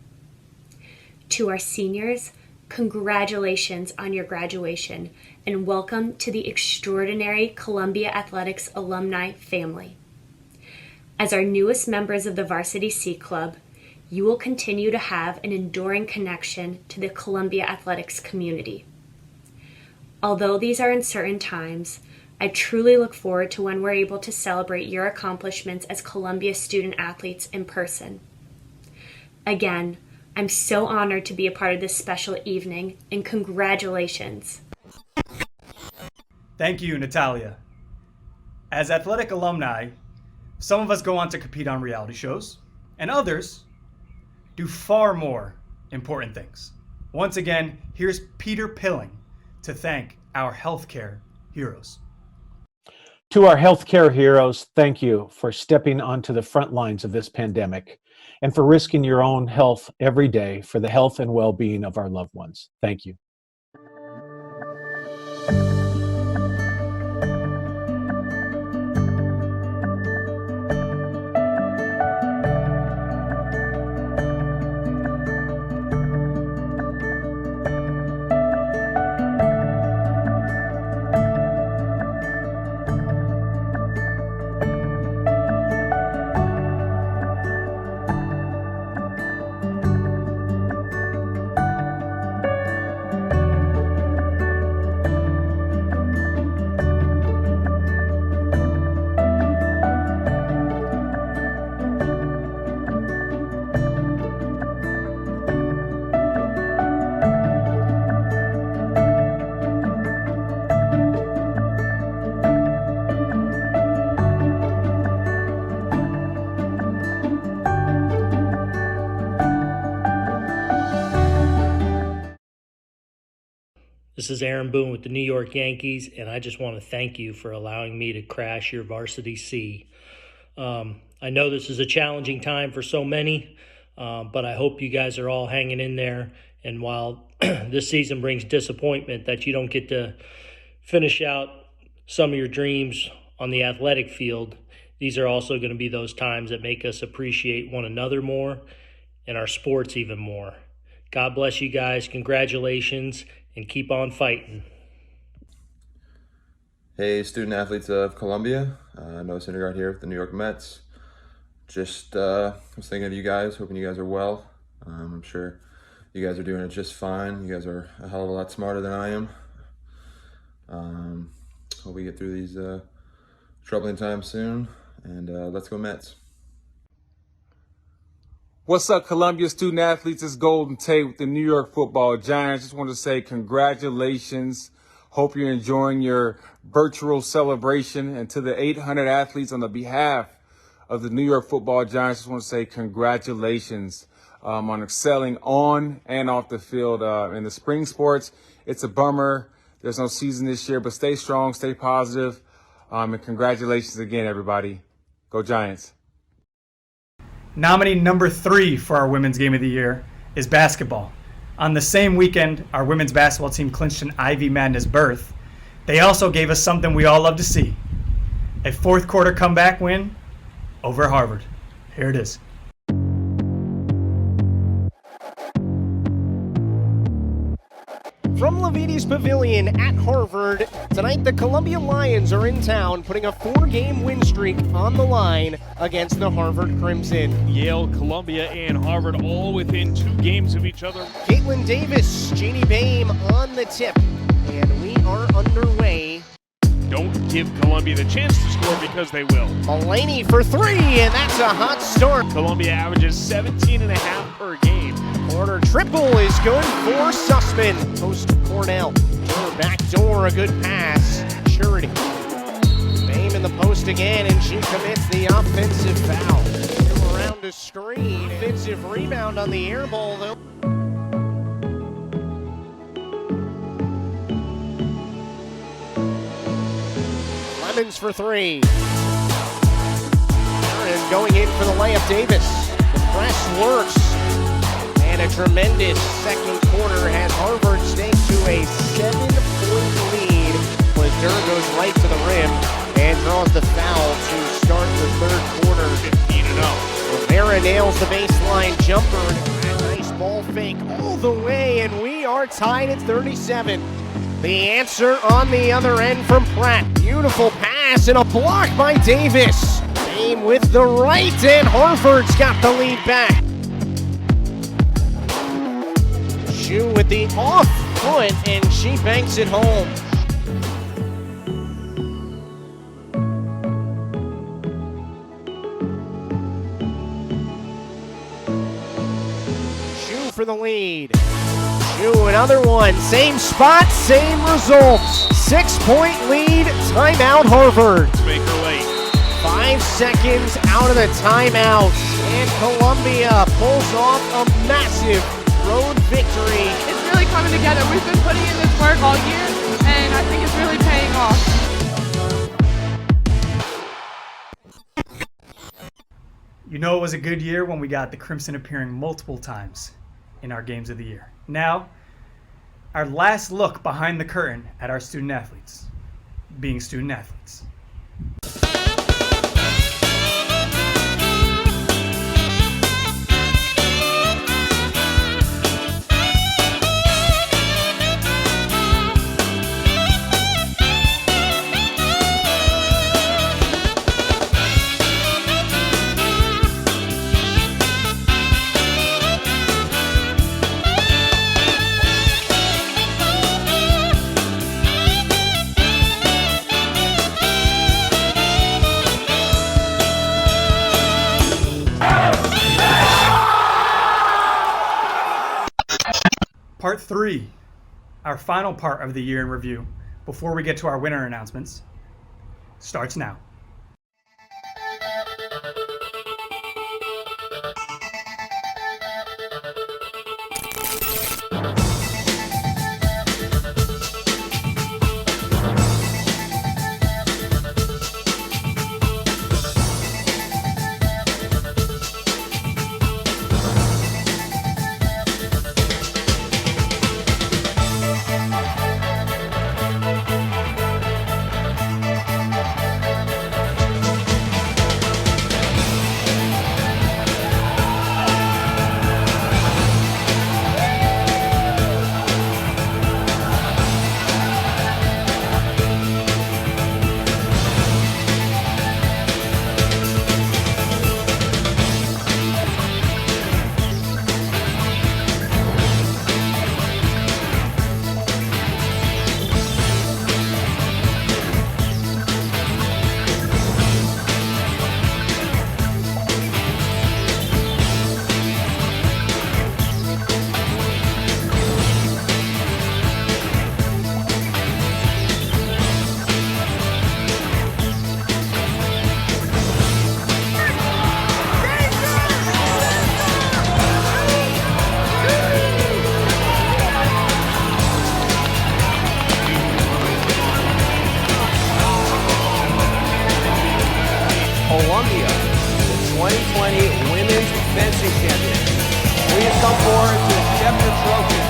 To our seniors, congratulations on your graduation and welcome to the extraordinary Columbia Athletics alumni family. As our newest members of the Varsity C Club, you will continue to have an enduring connection to the Columbia Athletics community. Although these are uncertain times, I truly look forward to when we're able to celebrate your accomplishments as Columbia student athletes in person. Again, I'm so honored to be a part of this special evening, and congratulations. Thank you, Natalia. As athletic alumni, some of us go on to compete on reality shows, and others do far more important things. Once again, here's Peter Pilling to thank our healthcare heroes. To our healthcare heroes, thank you for stepping onto the front lines of this pandemic and for risking your own health every day for the health and well-being of our loved ones. Thank you. This is Aaron Boone with the New York Yankees, and I just want to thank you for allowing me to crash your Varsity C. I know this is a challenging time for so many, but I hope you guys are all hanging in there. And while this season brings disappointment that you don't get to finish out some of your dreams on the athletic field, these are also going to be those times that make us appreciate one another more and our sports even more. God bless you guys. Congratulations. And keep on fighting. Hey, student athletes of Columbia. Noah Syndergaard here with the New York Mets. Just was thinking of you guys, hoping you guys are well. I'm sure you guys are doing it just fine. You guys are a hell of a lot smarter than I am. Hope we get through these troubling times soon. And let's go Mets. What's up, Columbia student athletes? It's Golden Tate with the New York Football Giants. Just want to say congratulations. Hope you're enjoying your virtual celebration. And to the 800 athletes on the behalf of the New York Football Giants, just want to say congratulations on excelling on and off the field in the spring sports. It's a bummer. There's no season this year, but stay strong, stay positive. And congratulations again, everybody. Go Giants. Nominee number 3 for our Women's Game of the Year is basketball. On the same weekend, our women's basketball team clinched an Ivy Madness berth. They also gave us something we all love to see, a fourth quarter comeback win over Harvard. Here it is. From Levites Pavilion at Harvard, tonight the Columbia Lions are in town putting a 4-game win streak on the line against the Harvard Crimson. Yale, Columbia, and Harvard all within 2 games of each other. Caitlin Davis, Jeannie Boehm on the tip, and we are underway. Don't give Columbia the chance to score because they will. Mulaney for 3, and that's a hot start. Columbia averages 17.5 per game. Corner triple is good for Sussman. Post to Cornell. Her back door, a good pass. Surety. Boehm in the post again, and she commits the offensive foul. Come around to screen. Offensive rebound on the air ball, though. Lemons for 3. Aaron going in for the layup, Davis. The press works. And a tremendous second quarter has Harvard staying to a 7-point lead. Blazer goes right to the rim and draws the foul to start the third quarter. 15-0. Rivera nails the baseline jumper. And a nice ball fake all the way, and we are tied at 37. The answer on the other end from Pratt. Beautiful pass and a block by Davis. Boehm with the right, and Harvard's got the lead back. Shu with the off foot, and she banks it home. Shu for the lead. Shu, another one. Same spot, same results. 6-point lead, timeout Harvard. Make her late. 5 seconds out of the timeout, and Columbia pulls off a massive road victory. really coming together. We've been putting in this work all year, and I think it's really paying off. You know it was a good year when we got the Crimson appearing multiple times in our games of the year. Now, our last look behind the curtain at our student athletes, being student athletes. Part 3, our final part of the year in review, before we get to our winner announcements, starts now. Columbia, the 2020 Women's Fencing Champions. Please come forward to accept your trophy.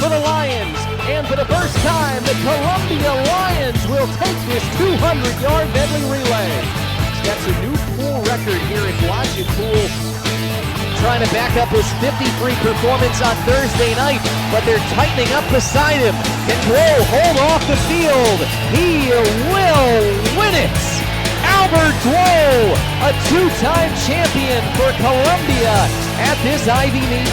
For the Lions, and for the first time, the Columbia Lions will take this 200-yard medley relay. That's a new pool record here at Washington Pool. Trying to back up his 53 performance on Thursday night, but they're tightening up beside him. Can Groh hold off the field? He will win it. Albert Groh, a two-time champion for Columbia at this Ivy meet.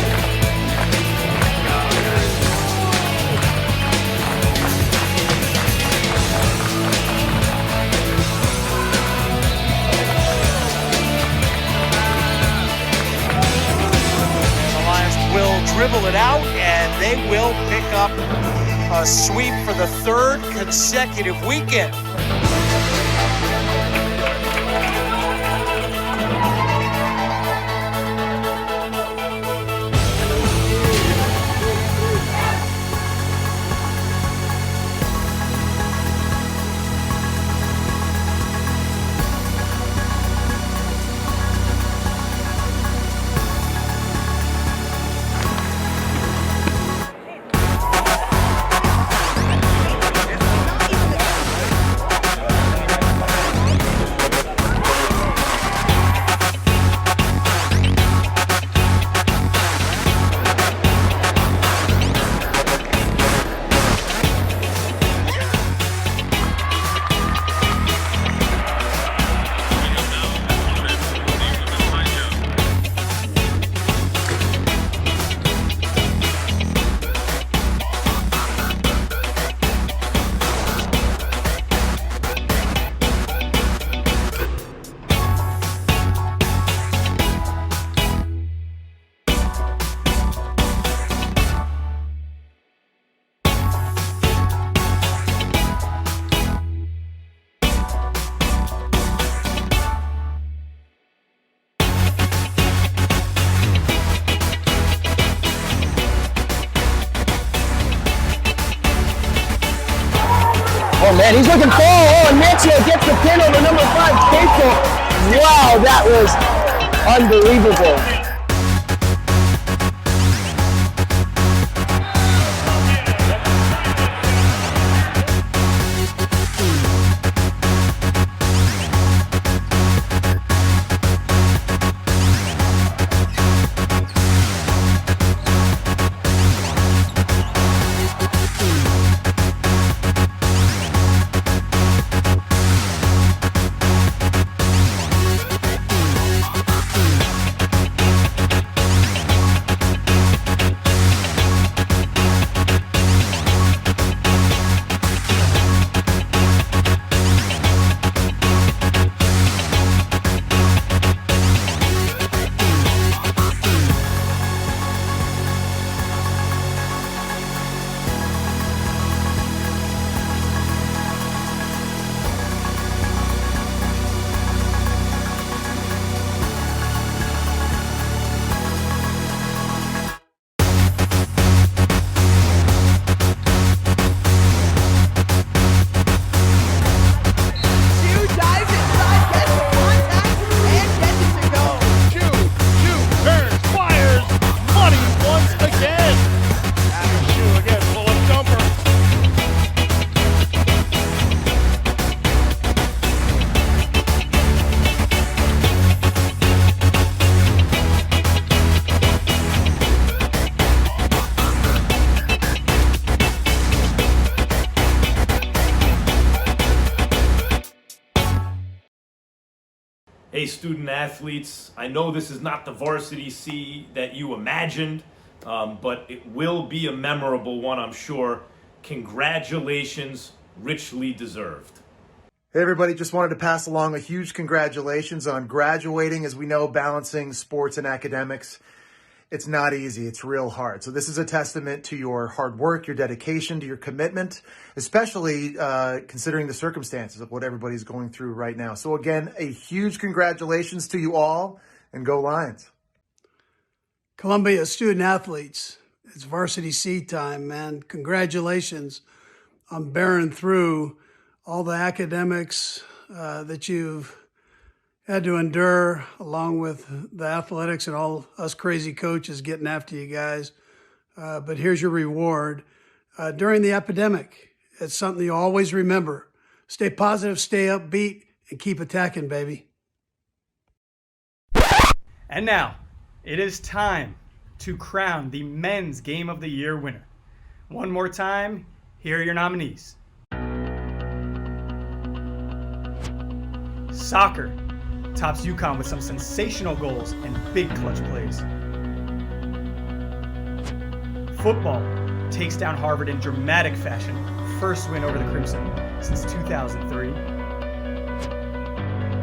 Will dribble it out, and they will pick up a sweep for the third consecutive weekend. Oh man, he's looking full. Oh, Nancio gets the pin over number 5, Capel. Wow, that was unbelievable. Hey, student athletes, I know this is not the varsity C that you imagined, but it will be a memorable one, I'm sure. Congratulations, richly deserved. Hey everybody, just wanted to pass along a huge congratulations on graduating. As we know, balancing sports and academics, it's not easy, it's real hard. So this is a testament to your hard work, your dedication, to your commitment, especially considering the circumstances of what everybody's going through right now. So again, a huge congratulations to you all, and go Lions. Columbia student athletes, it's varsity C time, man. Congratulations on bearing through all the academics that you've had to endure, along with the athletics and all us crazy coaches getting after you guys. But here's your reward. During the epidemic, it's something you always remember. Stay positive, stay upbeat, and keep attacking, baby. And now, it is time to crown the Men's Game of the Year winner. One more time, here are your nominees. Soccer tops UConn with some sensational goals and big clutch plays. Football takes down Harvard in dramatic fashion. First win over the Crimson since 2003.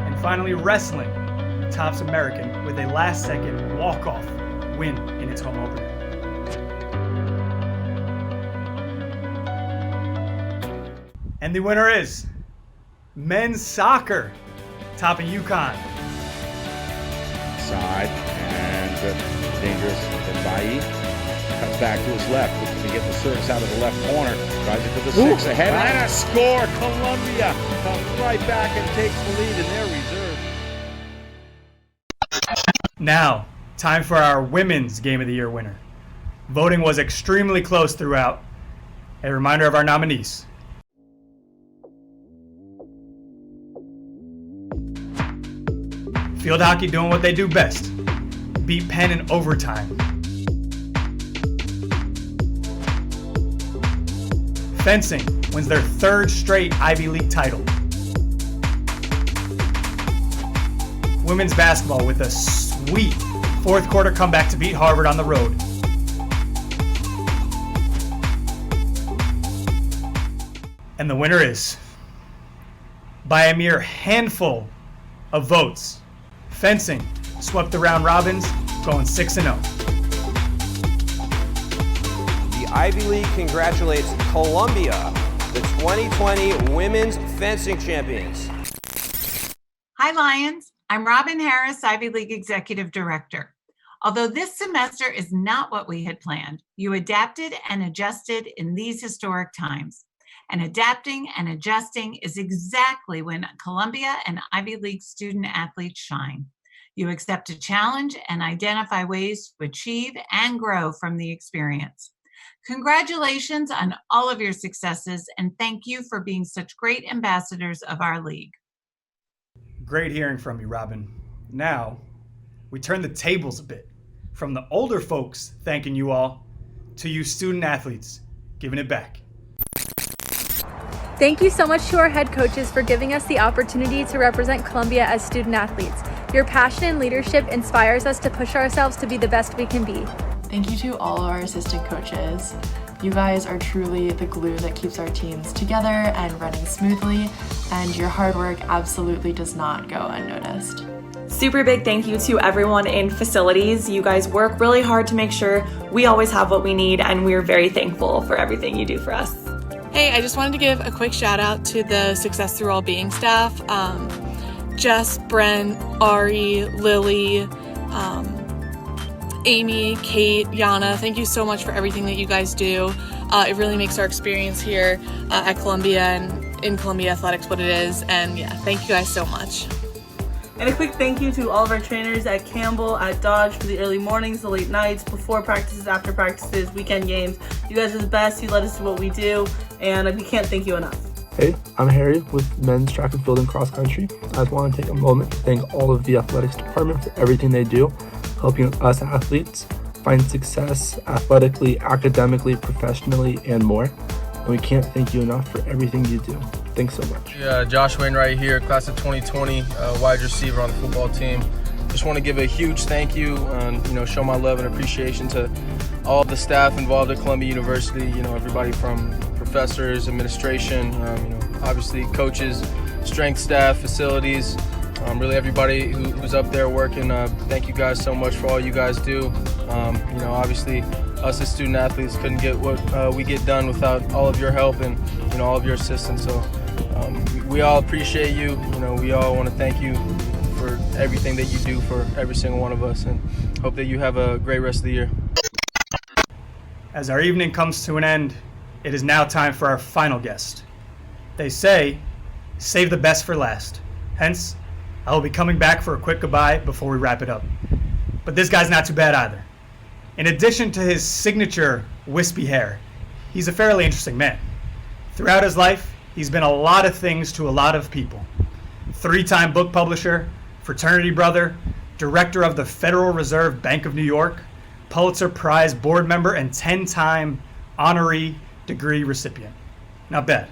And finally, wrestling tops American with a last-second walk-off win in its home opener. And the winner is men's soccer, topping UConn. Side and dangerous from Bailly. Cuts back to his left. Looking to get the service out of the left corner. Drives it to the 6 ahead. And a score. Columbia comes right back and takes the lead in their reserve. Now, time for our Women's Game of the Year winner. Voting was extremely close throughout. A reminder of our nominees. Field hockey doing what they do best. Beat Penn in overtime. Fencing wins their third straight Ivy League title. Women's basketball with a sweet fourth quarter comeback to beat Harvard on the road. And the winner is, by a mere handful of votes, fencing swept the round robins, going 6-0. The Ivy League congratulates Columbia, the 2020 Women's Fencing Champions. Hi, Lions. I'm Robin Harris, Ivy League Executive Director. Although this semester is not what we had planned, you adapted and adjusted in these historic times. And adapting and adjusting is exactly when Columbia and Ivy League student athletes shine. You accept a challenge and identify ways to achieve and grow from the experience. Congratulations on all of your successes, and thank you for being such great ambassadors of our league. Great hearing from you, Robin. Now, we turn the tables a bit. From the older folks thanking you all, to you student athletes giving it back. Thank you so much to our head coaches for giving us the opportunity to represent Columbia as student athletes. Your passion and leadership inspires us to push ourselves to be the best we can be. Thank you to all of our assistant coaches. You guys are truly the glue that keeps our teams together and running smoothly, and your hard work absolutely does not go unnoticed. Super big thank you to everyone in facilities. You guys work really hard to make sure we always have what we need, and we're very thankful for everything you do for us. Hey, I just wanted to give a quick shout out to the Success Through All Being staff. Jess, Brent, Ari, Lily, Amy, Kate, Yana, thank you so much for everything that you guys do. It really makes our experience here at Columbia and in Columbia Athletics what it is. And yeah, thank you guys so much. And a quick thank you to all of our trainers at Campbell, at Dodge for the early mornings, the late nights, before practices, after practices, weekend games. You guys are the best. You let us do what we do, and we can't thank you enough. Hey, I'm Harry with men's track and field and cross country. I just want to take a moment to thank all of the athletics department for everything they do, helping us athletes find success athletically, academically, professionally, and more. And we can't thank you enough for everything you do. Thanks so much. Yeah, Josh Wainwright here, class of 2020, wide receiver on the football team. Just want to give a huge thank you and show my love and appreciation to all the staff involved at Columbia University. Everybody from professors, administration, obviously coaches, strength staff, facilities, really everybody who's up there working. Thank you guys so much for all you guys do. Obviously us as student athletes couldn't get what we get done without all of your help and all of your assistance. So we all appreciate you. We all want to thank you for everything that you do for every single one of us, and hope that you have a great rest of the year. As our evening comes to an end, it is now time for our final guest. They say, save the best for last. Hence, I will be coming back for a quick goodbye before we wrap it up. But this guy's not too bad either. In addition to his signature wispy hair, he's a fairly interesting man. Throughout his life, he's been a lot of things to a lot of people. 3-time book publisher, fraternity brother, director of the Federal Reserve Bank of New York, Pulitzer Prize board member, and 10-time honorary degree recipient. Not bad.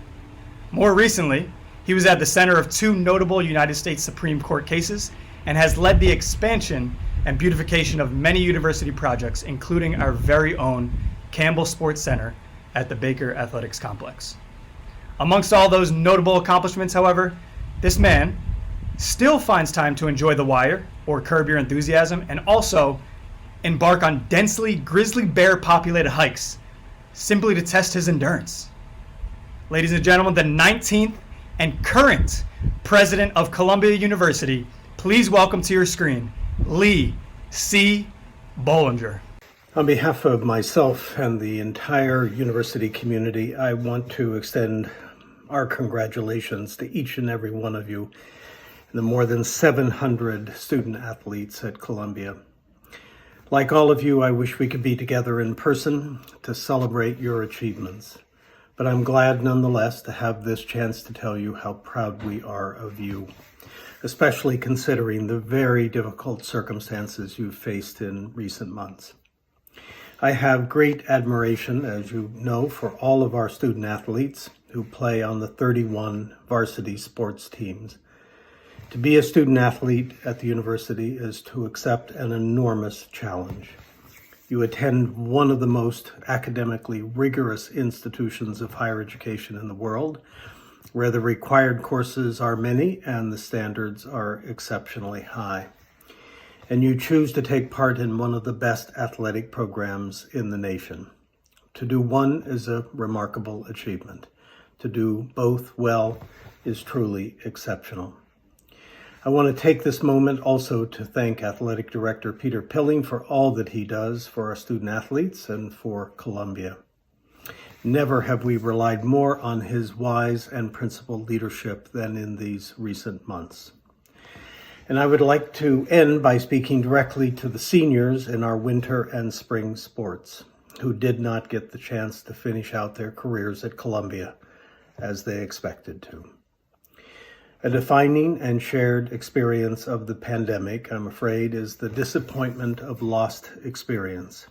More recently, he was at the center of 2 notable United States Supreme Court cases and has led the expansion and beautification of many university projects, including our very own Campbell Sports Center at the Baker Athletics Complex. Amongst all those notable accomplishments, however, this man still finds time to enjoy The Wire or Curb Your Enthusiasm, and also embark on densely grizzly bear populated hikes simply to test his endurance. Ladies and gentlemen, the 19th and current president of Columbia University, please welcome to your screen, Lee C. Bollinger. On behalf of myself and the entire university community, I want to extend our congratulations to each and every one of you and the more than 700 student athletes at Columbia. Like all of you, I wish we could be together in person to celebrate your achievements. But I'm glad nonetheless to have this chance to tell you how proud we are of you, especially considering the very difficult circumstances you've faced in recent months. I have great admiration, as you know, for all of our student athletes who play on the 31 varsity sports teams. To be a student athlete at the university is to accept an enormous challenge. You attend one of the most academically rigorous institutions of higher education in the world, where the required courses are many and the standards are exceptionally high. And you choose to take part in one of the best athletic programs in the nation. To do one is a remarkable achievement. To do both well is truly exceptional. I want to take this moment also to thank Athletic Director Peter Pilling for all that he does for our student athletes and for Columbia. Never have we relied more on his wise and principled leadership than in these recent months. And I would like to end by speaking directly to the seniors in our winter and spring sports who did not get the chance to finish out their careers at Columbia as they expected to. A defining and shared experience of the pandemic, I'm afraid, is the disappointment of lost experience.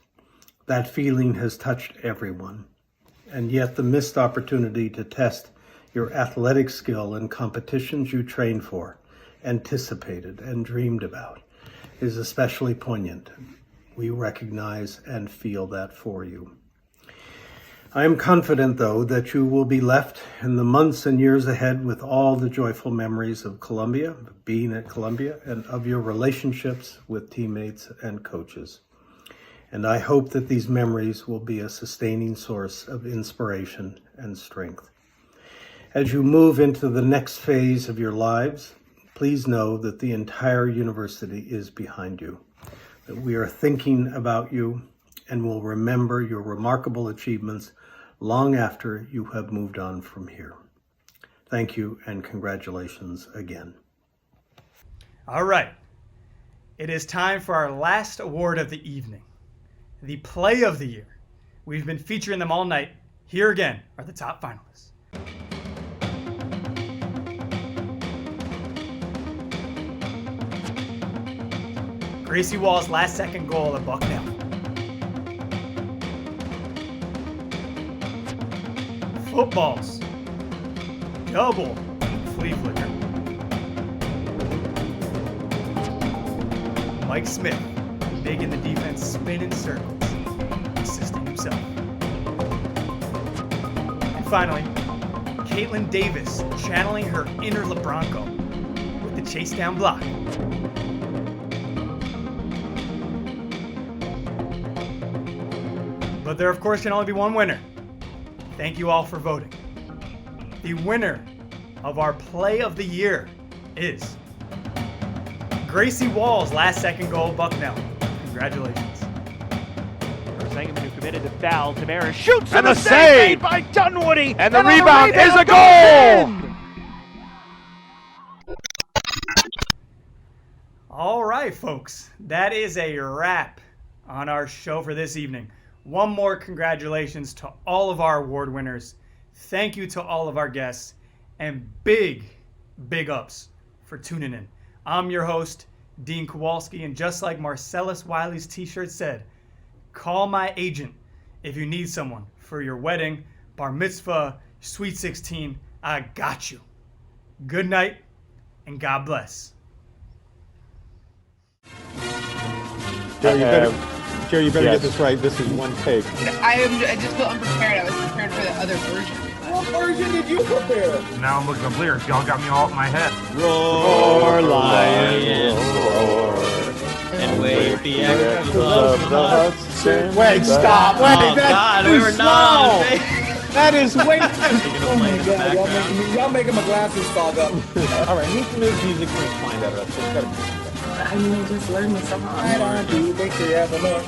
That feeling has touched everyone, and yet the missed opportunity to test your athletic skill in competitions you trained for, anticipated, and dreamed about is especially poignant. We recognize and feel that for you. I am confident, though, that you will be left in the months and years ahead with all the joyful memories of Columbia, being at Columbia, and of your relationships with teammates and coaches. And I hope that these memories will be a sustaining source of inspiration and strength. As you move into the next phase of your lives, please know that the entire university is behind you, that we are thinking about you and will remember your remarkable achievements long after you have moved on from here. Thank you and congratulations again. All right. It is time for our last award of the evening, the Play of the Year. We've been featuring them all night. Here again are the top finalists. Gracie Wall's last second goal at Bucknell. Footballs. Double flea flicker. Mike Smith, making the defense spin in circles, assisting himself. And finally, Caitlin Davis channeling her inner LeBronco with the chase down block. But there, of course, can only be one winner. Thank you all for voting. The winner of our Play of the Year is Gracie Wall's last second goal, Bucknell. Congratulations. Sangamon, who committed the foul. Tamara shoots And the the save by Dunwoody. And the rebound is a goal! All right, folks. That is a wrap on our show for this evening. One more congratulations to all of our award winners. Thank you to all of our guests. And big ups for tuning in. I'm your host, Dean Kowalski, and just like Marcellus Wiley's t-shirt said, call my agent if you need someone for your wedding, bar mitzvah, sweet 16. I got you. Good night, and God bless. Jerry, you better get this right. This is one take. I just feel unprepared. I was prepared for the other version. What version did you prepare? Now I'm looking up lyrics. Y'all got me all in my head. Roar, lion, roar, and wave the echoes of the Hudson. Wait, stop. Wait, God, we were not on That is way too... Oh my God, y'all making my glasses fog up. All right, who's the music going to find that up? So it's got to be... I mean, I just learned the song. Right on, dude. Make sure you have enough.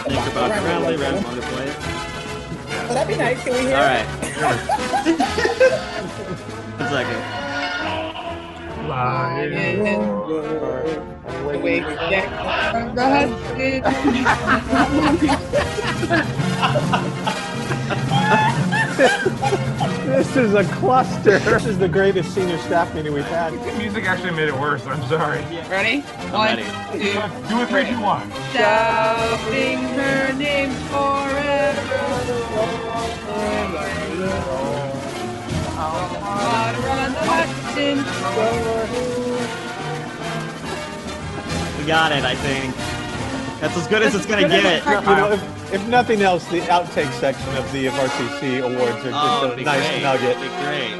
Think about Crowley, Red on the play. Oh, that'd be nice. Can we hear All right. One second. Wait, This is a cluster. This is the greatest senior staff meeting we've had. The music actually made it worse. I'm sorry. Ready? One, two, 2 or 3, 2, 1. Shouting her name forever. We got it, I think. That's as good as it's gonna get. You know, if nothing else, the outtake section of the VirtualC awards are just a nice nugget. It'd be great.